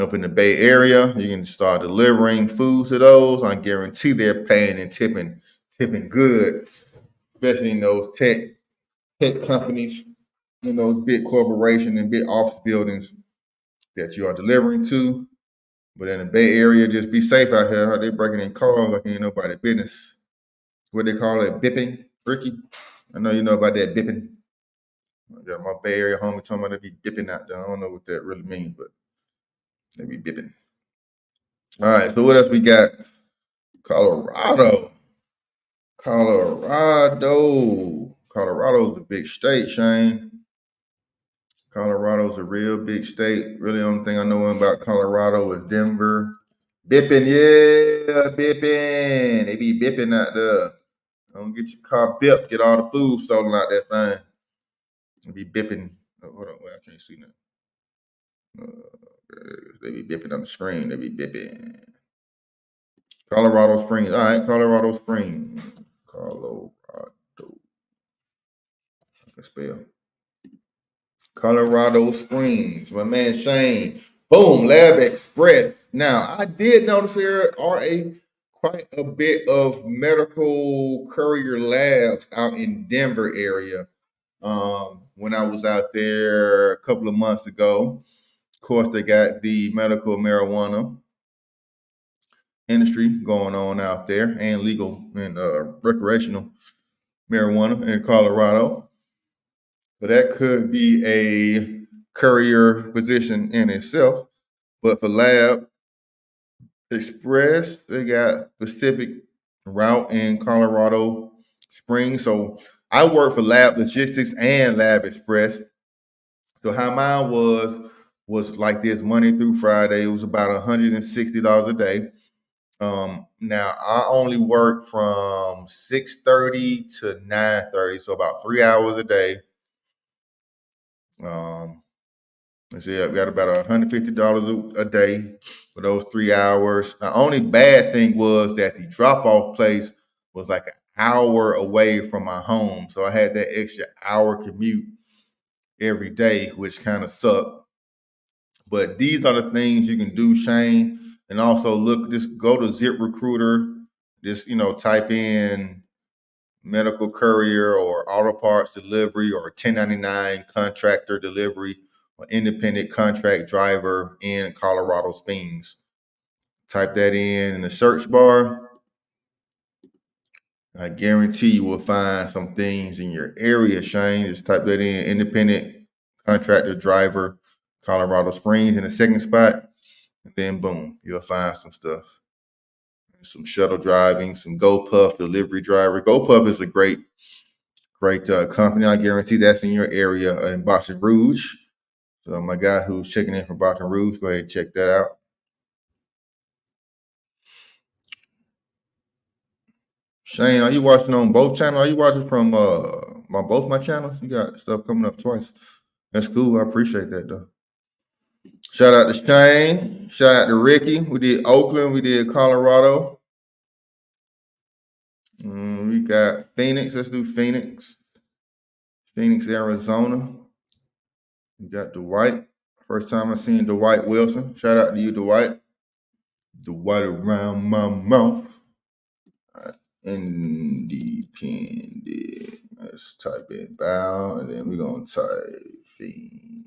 up in the Bay Area. You can start delivering food to those. I guarantee they're paying and tipping good, especially in those tech companies, in those big corporations and big office buildings that you are delivering to. But in the Bay Area, just be safe out here. They breaking in cars like ain't nobody business. What they call it, bipping, Ricky. I know you know about that bipping. I got my Bay Area homie talking about they be bipping out there. I don't know what that really means, but they be bipping. All right, so what else we got? Colorado. Colorado's a big state, Shane. Colorado's a real big state. Really, the only thing I know about Colorado is Denver. Bipping, yeah, bipping. They be bipping out there. Don't get your car bipped. Get all the food stolen out that thing. They be bipping. Oh, hold on, wait, I can't see that. They be bipping on the screen. They be bipping. Colorado Springs. All right, Colorado Springs. Colorado. Let's spell. Colorado Springs. My man Shane. Boom, Lab Express. Now, I did notice there are quite a bit of medical courier labs out in Denver area. When I was out there a couple of months ago, of course, they got the medical marijuana industry going on out there and legal and recreational marijuana in Colorado. So that could be a courier position in itself. But for Lab Express, they got Pacific route in Colorado Springs. So I work for Lab Logistics and Lab Express. So how mine was like this Monday through Friday. It was about $160 a day. Now I only work from 6:30 to 9:30, so about 3 hours a day. Let's see, I've got about $150 a day for those 3 hours. The only bad thing was that the drop-off place was like an hour away from my home. So I had that extra hour commute every day, which kind of sucked. But these are the things you can do, Shane. And also look, just go to Zip Recruiter, just type in medical courier or auto parts delivery or 1099 contractor delivery or independent contract driver in Colorado Springs. Type that in the search bar. I guarantee you will find some things in your area, Shane. Just type that in independent contractor driver, Colorado Springs in the second spot. And then boom, you'll find some stuff. Some shuttle driving, some GoPuff delivery driver. GoPuff is a great company. I guarantee that's in your area in Baton Rouge. So my guy who's checking in from Baton Rouge, go ahead and check that out. Shane, are you watching on both channels? Are you watching from both my channels? You got stuff coming up twice. That's cool. I appreciate that though. Shout out to Shane. Shout out to Ricky. We did Oakland. We did Colorado. We got Phoenix. Let's do Phoenix. Phoenix, Arizona. We got Dwight. First time I seen Dwight Wilson. Shout out to you, Dwight. Dwight around my mouth. Independent. Let's type in bow, and then we're gonna type fiend.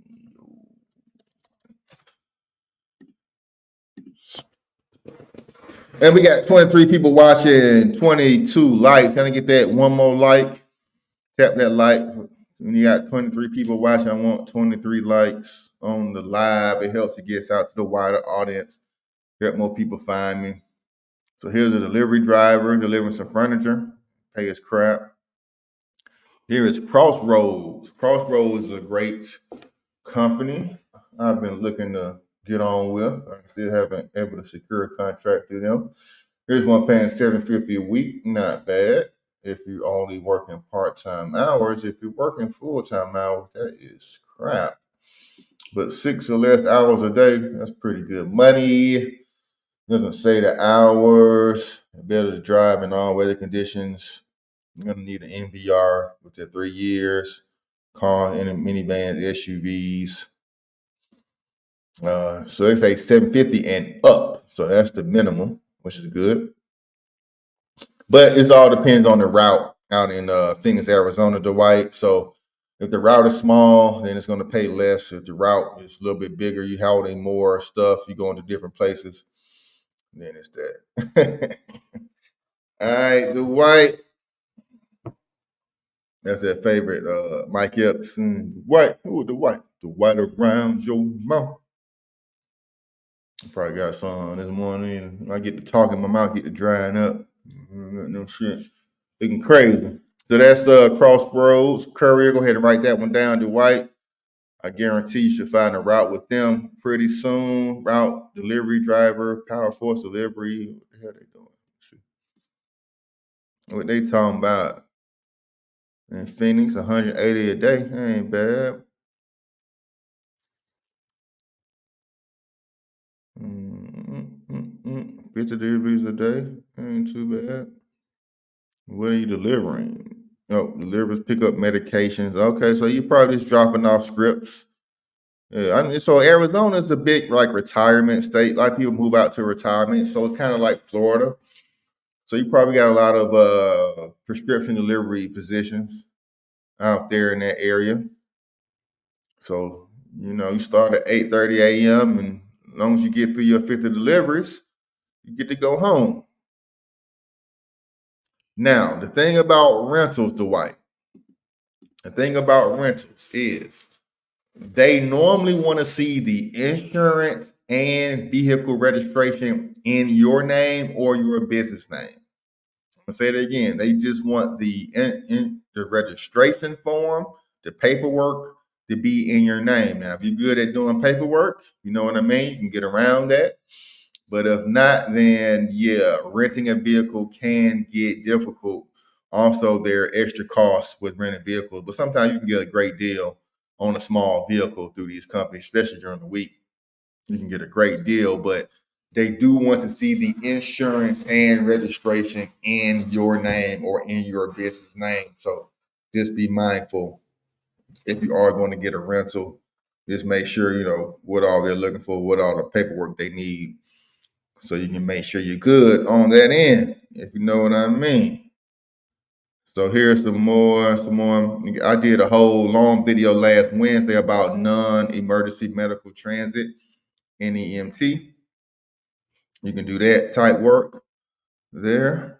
And we got 23 people watching, 22 likes. Can I get that one more like? Tap that like. When you got 23 people watching, I want 23 likes on the live. It helps to get out to the wider audience. Help more people find me. So here's a delivery driver delivering some furniture. Pay his crap. Here is Crossroads. Crossroads is a great company I've been looking to get on with. I still haven't been able to secure a contract through them. Here's one paying $750 a week. Not bad. If you're only working part-time hours. If you're working full-time hours, that is crap. But 6 or less hours a day, that's pretty good money. Doesn't say the hours. Better to drive in all weather conditions. You're gonna need an NVR within 3 years. Car and minivans, SUVs. So they say 750 and up. So that's the minimum, which is good. But it all depends on the route out in Phoenix, Arizona, Dwight. So if the route is small, then it's going to pay less. If the route is a little bit bigger, you're holding more stuff, you're going to different places, then it's that. All right, Dwight. That's that favorite Mike Epson. Dwight. Who the Dwight? The Dwight around your mouth. Probably got some this morning. When I get to talking, my mouth get to drying up. No shit. Looking crazy. So that's Crossroads. Courier, go ahead and write that one down, Dwight. I guarantee you should find a route with them pretty soon. Route, delivery driver, Power Force delivery. What the hell they doing? What they talking about? In Phoenix, 180 a day. That ain't bad. Mm-mm-mm-mm. 50 deliveries a day. Ain't too bad. What are you delivering? Oh, delivers, pick up medications. Okay, so you probably just dropping off scripts. Yeah, I mean, so Arizona is a big like retirement state. A lot of people move out to retirement, so it's kind of like Florida. So you probably got a lot of prescription delivery positions out there in that area. So you start at 8:30 a.m. and as long as you get through your 50 deliveries, you get to go home. Now, the thing about rentals, Dwight, the thing about rentals is they normally want to see the insurance and vehicle registration in your name or your business name. I'm gonna say that again. They just want the registration form, the paperwork to be in your name. Now, if you're good at doing paperwork, you know what I mean. You can get around that. But if not, then yeah, renting a vehicle can get difficult. Also, there are extra costs with renting vehicles, but sometimes you can get a great deal on a small vehicle through these companies, especially during the week. You can get a great deal, but they do want to see the insurance and registration in your name or in your business name. So just be mindful if you are going to get a rental. Just make sure you know what all they're looking for, what all the paperwork they need, so you can make sure you're good on that end, if you know what I mean. So here's some more. I did a whole long video last Wednesday about non-emergency medical transit, NEMT. You can do that type work there.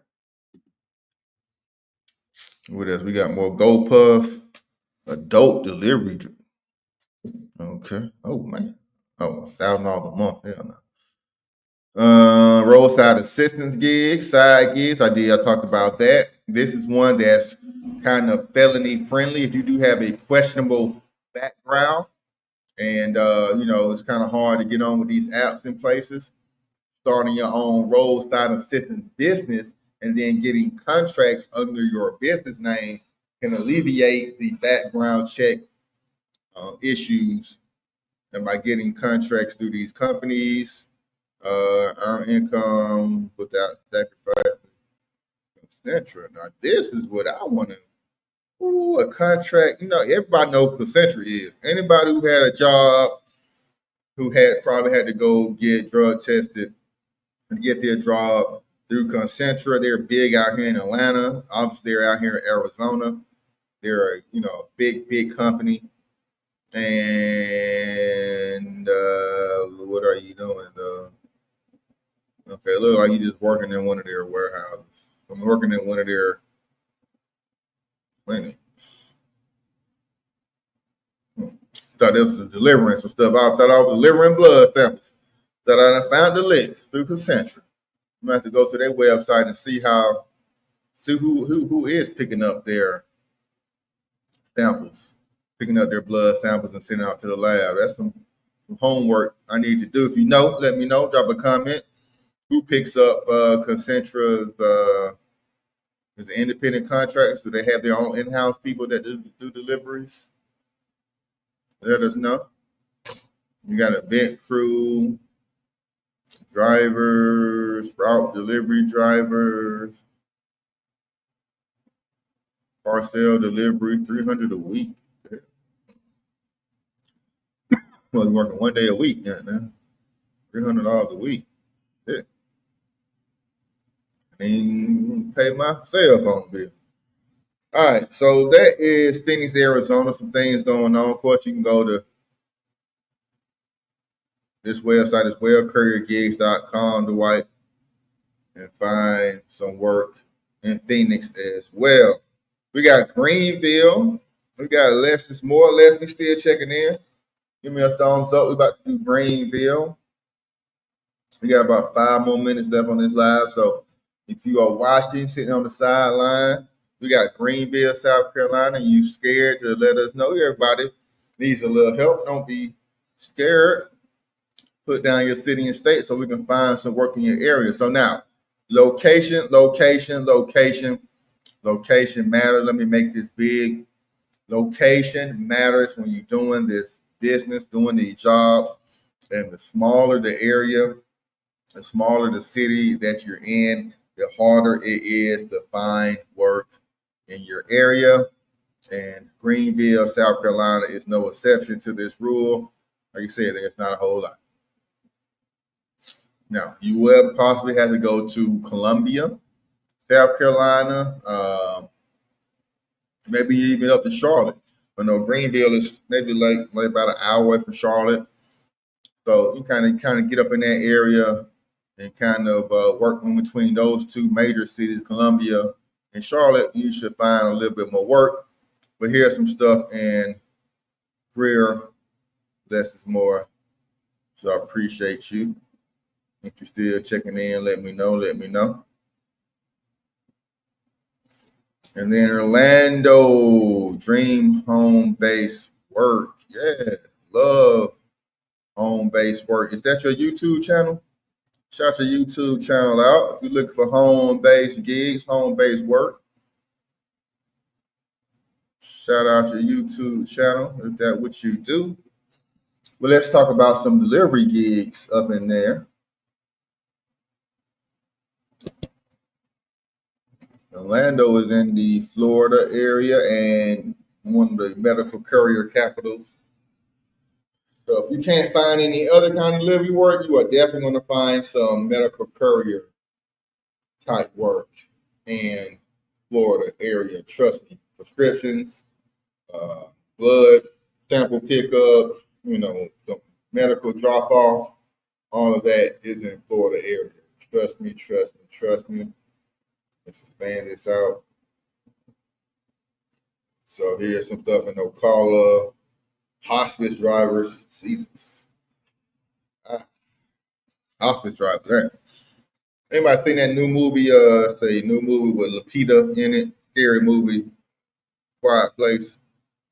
What else? We got more GoPuff, adult delivery. Okay. Oh man. Oh, $1,000 a month. Hell no. Roadside assistance gigs, side gigs. I talked about that. This is one that's kind of felony friendly. If you do have a questionable background, and it's kind of hard to get on with these apps and places. Starting your own roadside assistance business and then getting contracts under your business name can alleviate the background check issues. And by getting contracts through these companies, earn income without sacrifice, etc. Now, this is what I want to. Ooh, a contract. Everybody knows Concentra is. Anybody who had a job who had probably had to go get drug tested and get their job through Concentra. They're big out here in Atlanta. Obviously, they're out here in Arizona. They're a big company. And what are you doing? Okay, it looks like you just working in one of their warehouses. I'm working in one of their clinics. Thought this was delivering some stuff. I thought I was delivering blood samples. That I found the link through Concentra. I'm gonna have to go to their website and see who is picking up their samples, picking up their blood samples and sending out to the lab. That's some homework I need to do. If you know, let me know. Drop a comment. Who picks up Concentra's? Is it independent contractors? Do they have their own in-house people that do deliveries? Let us know. You got event crew, drivers, route delivery drivers, parcel delivery, 300 a week. Well, working one day a week, man. $300 a week. Yeah. I mean, pay my cell phone bill. All right, so that is Phoenix, Arizona. Some things going on. Of course, you can go to this website as well, couriergigs.com, Dwight, and find some work in Phoenix as well. We got Greenville. We got Leslie Moore. Leslie still checking in. Give me a thumbs up. We're about to do Greenville. We got about 5 more minutes left on this live. So if you are watching, sitting on the sideline, we got Greenville, South Carolina. You scared to let us know? Everybody needs a little help. Don't be scared. Put down your city and state so we can find some work in your area. So now, location matters. Let me make this big. Location matters when you're doing this business, doing these jobs. And the smaller the area, the smaller the city that you're in, the harder it is to find work in your area. And Greenville, South Carolina is no exception to this rule. Like I said, there's not a whole lot. Now, you will possibly have to go to Columbia, South Carolina, maybe even up to Charlotte. But no, Greenville is maybe like about an hour away from Charlotte. So you kind of get up in that area and kind of work in between those two major cities, Columbia and Charlotte. You should find a little bit more work. But here's some stuff in Courier, less is more. So I appreciate you. If you're still checking in, let me know. And then Orlando, dream home-based work. Yes, love home-based work. Is that your YouTube channel? Shout your YouTube channel out. If you're looking for home-based gigs, home-based work, shout out your YouTube channel if that's what you do. But let's talk about some delivery gigs up in there. Orlando is in the Florida area and one of the medical courier capitals. So if you can't find any other kind of delivery work, you are definitely going to find some medical courier type work in Florida area. Trust me, prescriptions, blood sample pickups, the medical drop-offs, all of that is in Florida area. Trust me. Let's expand this out. So here's some stuff in Ocala. Hospice drivers. Jesus. Hospice drivers. Anybody seen that new movie? New movie with Lupita in it. Scary movie. Quiet Place.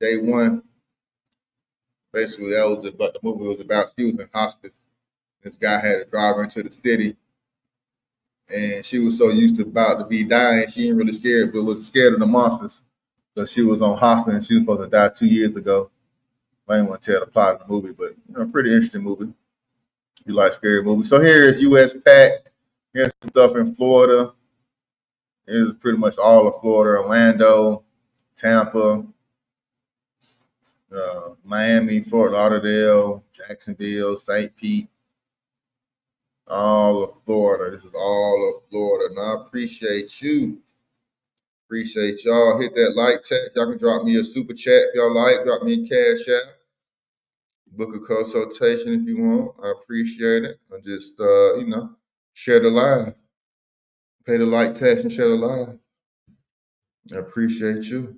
Day one. Basically, that was what the movie was about. She was in hospice. This guy had to drive her into the city. And she was so used to about to be dying, she ain't really scared, but was scared of the monsters. So she was on hospice and she was supposed to die 2 years ago. I didn't want to tell the plot of the movie, but pretty interesting movie. You like scary movies. So here is US Pack. Here's some stuff in Florida. Here's pretty much all of Florida, Orlando, Tampa, Miami, Fort Lauderdale, Jacksonville, St. Pete, all of Florida. This is all of Florida. And I appreciate you. Appreciate y'all. Hit that like tag. Y'all can drop me a super chat if y'all like. Drop me a cash app. Book a consultation if you want. I appreciate it. And just, share the live. Pay the like tax and share the live. I appreciate you.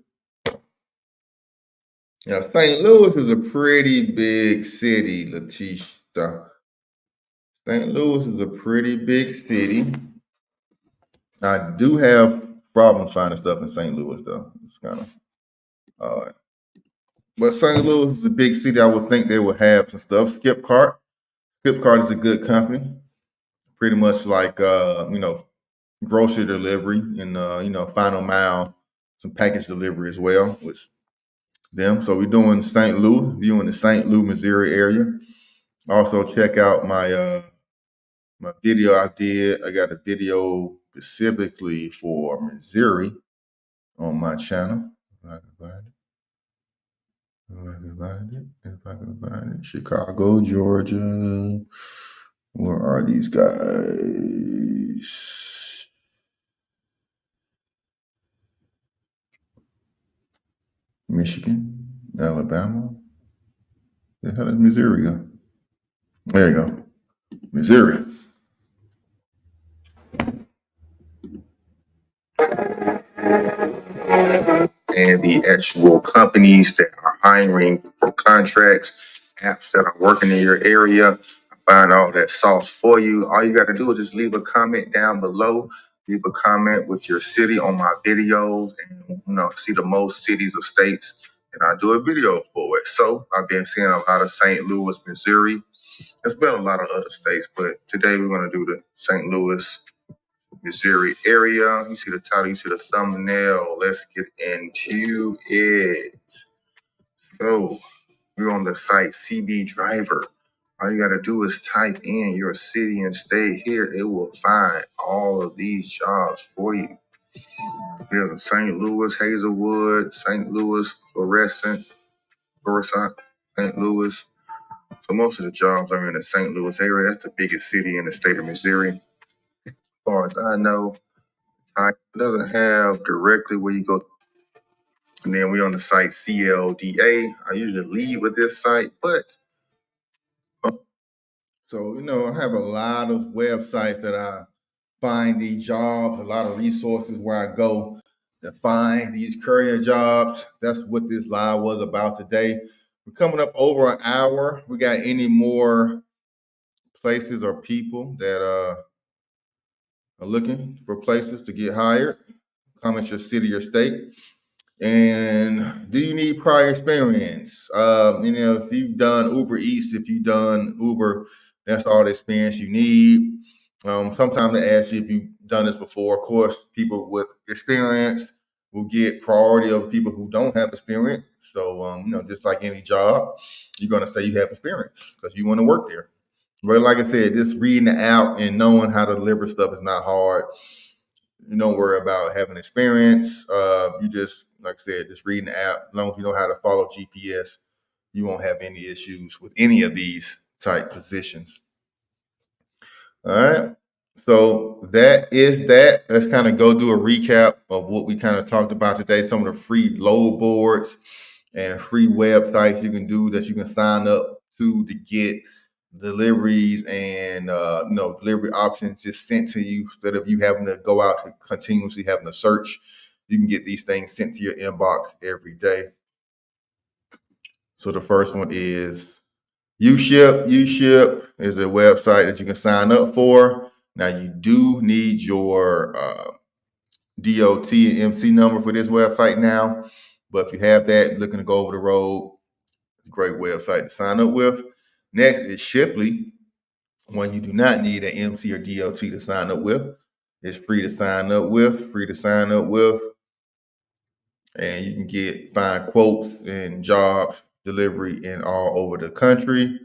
Now, St. Louis is a pretty big city, Letitia. St. Louis is a pretty big city. I do have problems finding stuff in St. Louis, though. It's kind of odd. But St. Louis is a big city. I would think they would have some stuff. Skipcart. Skipcart is a good company. Pretty much like, grocery delivery and, final mile, some package delivery as well with them. So we're doing St. Louis, if you're in the St. Louis, Missouri area. Also check out my my video I did. I got a video specifically for Missouri on my channel. If I can find it. If I can find it. If I can find it. Chicago, Georgia. Where are these guys? Michigan, Alabama. The hell is Missouri go? There you go. Missouri. And the actual companies that are hiring for contracts, apps that are working in your area. I find all that sauce for you. All you got to do is just leave a comment down below. Leave a comment with your city on my videos and, see the most cities or states. And I do a video for it. So I've been seeing a lot of St. Louis, Missouri. There's been a lot of other states, but today we're going to do the St. Louis, Missouri area. You see the title, you see the thumbnail. Let's get into it. So we're on the site CB Driver. All you got to do is type in your city and state here. It will find all of these jobs for you. There's a St. Louis, Hazelwood, St. Louis, Florissant, St. Louis. So most of the jobs are in the St. Louis area. That's the biggest city in the state of Missouri. As far as I know, it doesn't have directly where you go. And then we're on the site CLDA. I usually leave with this site, but so I have a lot of websites that I find these jobs, a lot of resources where I go to find these courier jobs. That's what this live was about today. We're coming up over an hour. We got any more places or people that are looking for places to get hired? Comment your city or state. And do you need prior experience? If you've done Uber Eats, if you've done Uber, that's all the experience you need. Sometimes they ask you if you've done this before. Of course, people with experience will get priority over people who don't have experience. So, just like any job, you're going to say you have experience because you want to work there. But like I said, just reading the app and knowing how to deliver stuff is not hard. You don't worry about having experience. You just, like I said, just reading the app. As long as you know how to follow GPS, you won't have any issues with any of these type positions. All right. So that is that. Let's kind of go do a recap of what we kind of talked about today. Some of the free load boards and free websites you can do that you can sign up to get deliveries and delivery options just sent to you instead of you having to go out and continuously having to search. You can get these things sent to your inbox every day. So the first one is UShip. UShip is a website that you can sign up for. Now you do need your DOT and MC number for this website now, but if you have that, looking to go over the road, it's a great website to sign up with. Next is Shipley. One you do not need an MC or DOT to sign up with. It's free to sign up with, and you can find quotes and jobs delivery in all over the country.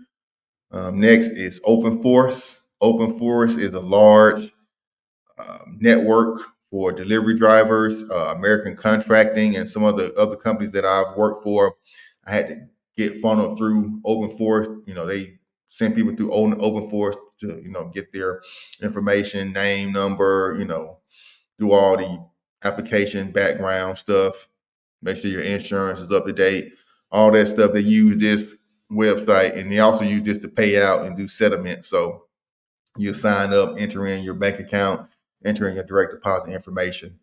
Next is Open Force. Open Force is a large network for delivery drivers, American Contracting, and some of the other companies that I've worked for. I had to get funneled through open force. They send people through open force to, get their information, name, number, do all the application background stuff, make sure your insurance is up to date, all that stuff. They use this website, and they also use this to pay out and do settlement. So you sign up, enter in your bank account, enter in your direct deposit information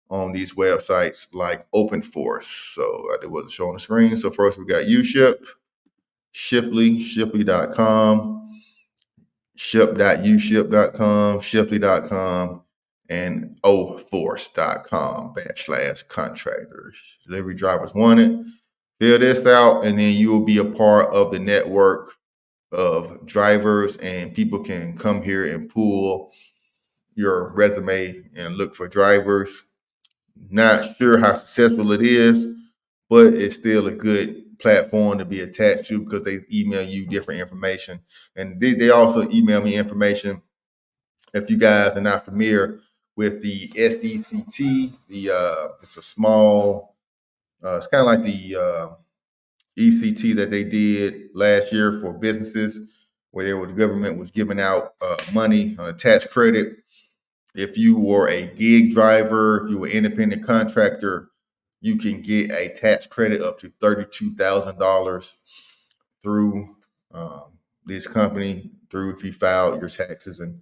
on these websites like OpenForce. So it wasn't showing the screen. So first we got UShip, Shipley.com, ship.uship.com, shipley.com, and oforce.com/contractors. Delivery drivers wanted. Fill this out, and then you will be a part of the network of drivers, and people can come here and pull your resume and look for drivers. Not sure how successful it is, but it's still a good platform to be attached to because they email you different information. And they also email me information. If you guys are not familiar with the SECT, it's a small, it's kind of like the ECT that they did last year for businesses, where the government was giving out money, tax credit. If you were a gig driver, if you were an independent contractor, you can get a tax credit up to $32,000 through this company, through if you filed your taxes and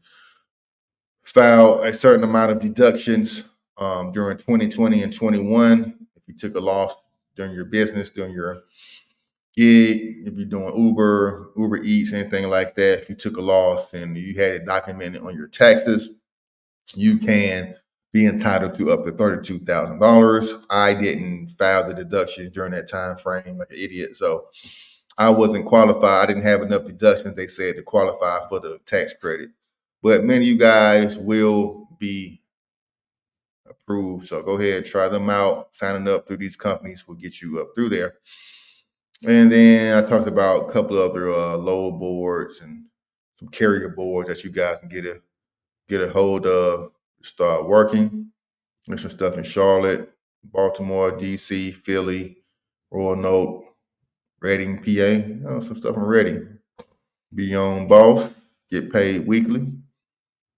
file a certain amount of deductions during 2020 and 21. If you took a loss during your business, during your gig, if you're doing Uber Eats, anything like that, if you took a loss and you had it documented on your taxes, you can be entitled to up to $32,000. I didn't file the deductions during that time frame like an idiot, so I wasn't qualified. I didn't have enough deductions, they said, to qualify for the tax credit. But many of you guys will be approved, so go ahead, try them out. Signing up through these companies will get you up through there. And then I talked about a couple other load boards and some carrier boards that you guys can get a hold of, start working. There's some stuff in Charlotte, Baltimore, DC, Philly, Roanoke, Reading, PA. Some stuff in Reading. Be your own boss, get paid weekly.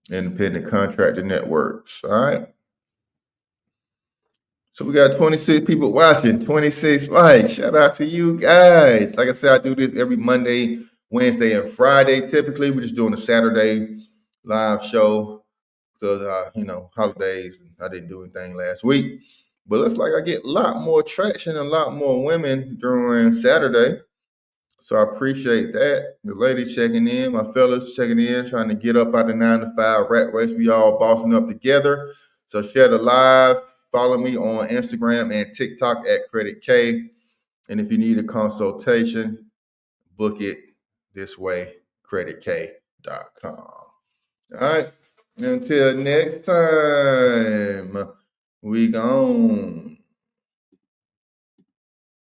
Independent contractor networks. All right. So we got 26 people watching, 26 likes. Shout out to you guys. Like I said, I do this every Monday, Wednesday, and Friday. Typically, we're just doing a Saturday live show because, holidays. I didn't do anything last week. But looks like I get a lot more traction, a lot more women during Saturday. So I appreciate that. The ladies checking in, my fellas checking in, trying to get up out of 9 to 5 rat race. We all bossing up together. So share the live. Follow me on Instagram and TikTok at Credit K. And if you need a consultation, book it this way, creditkk.com. All right. Until next time, we gone.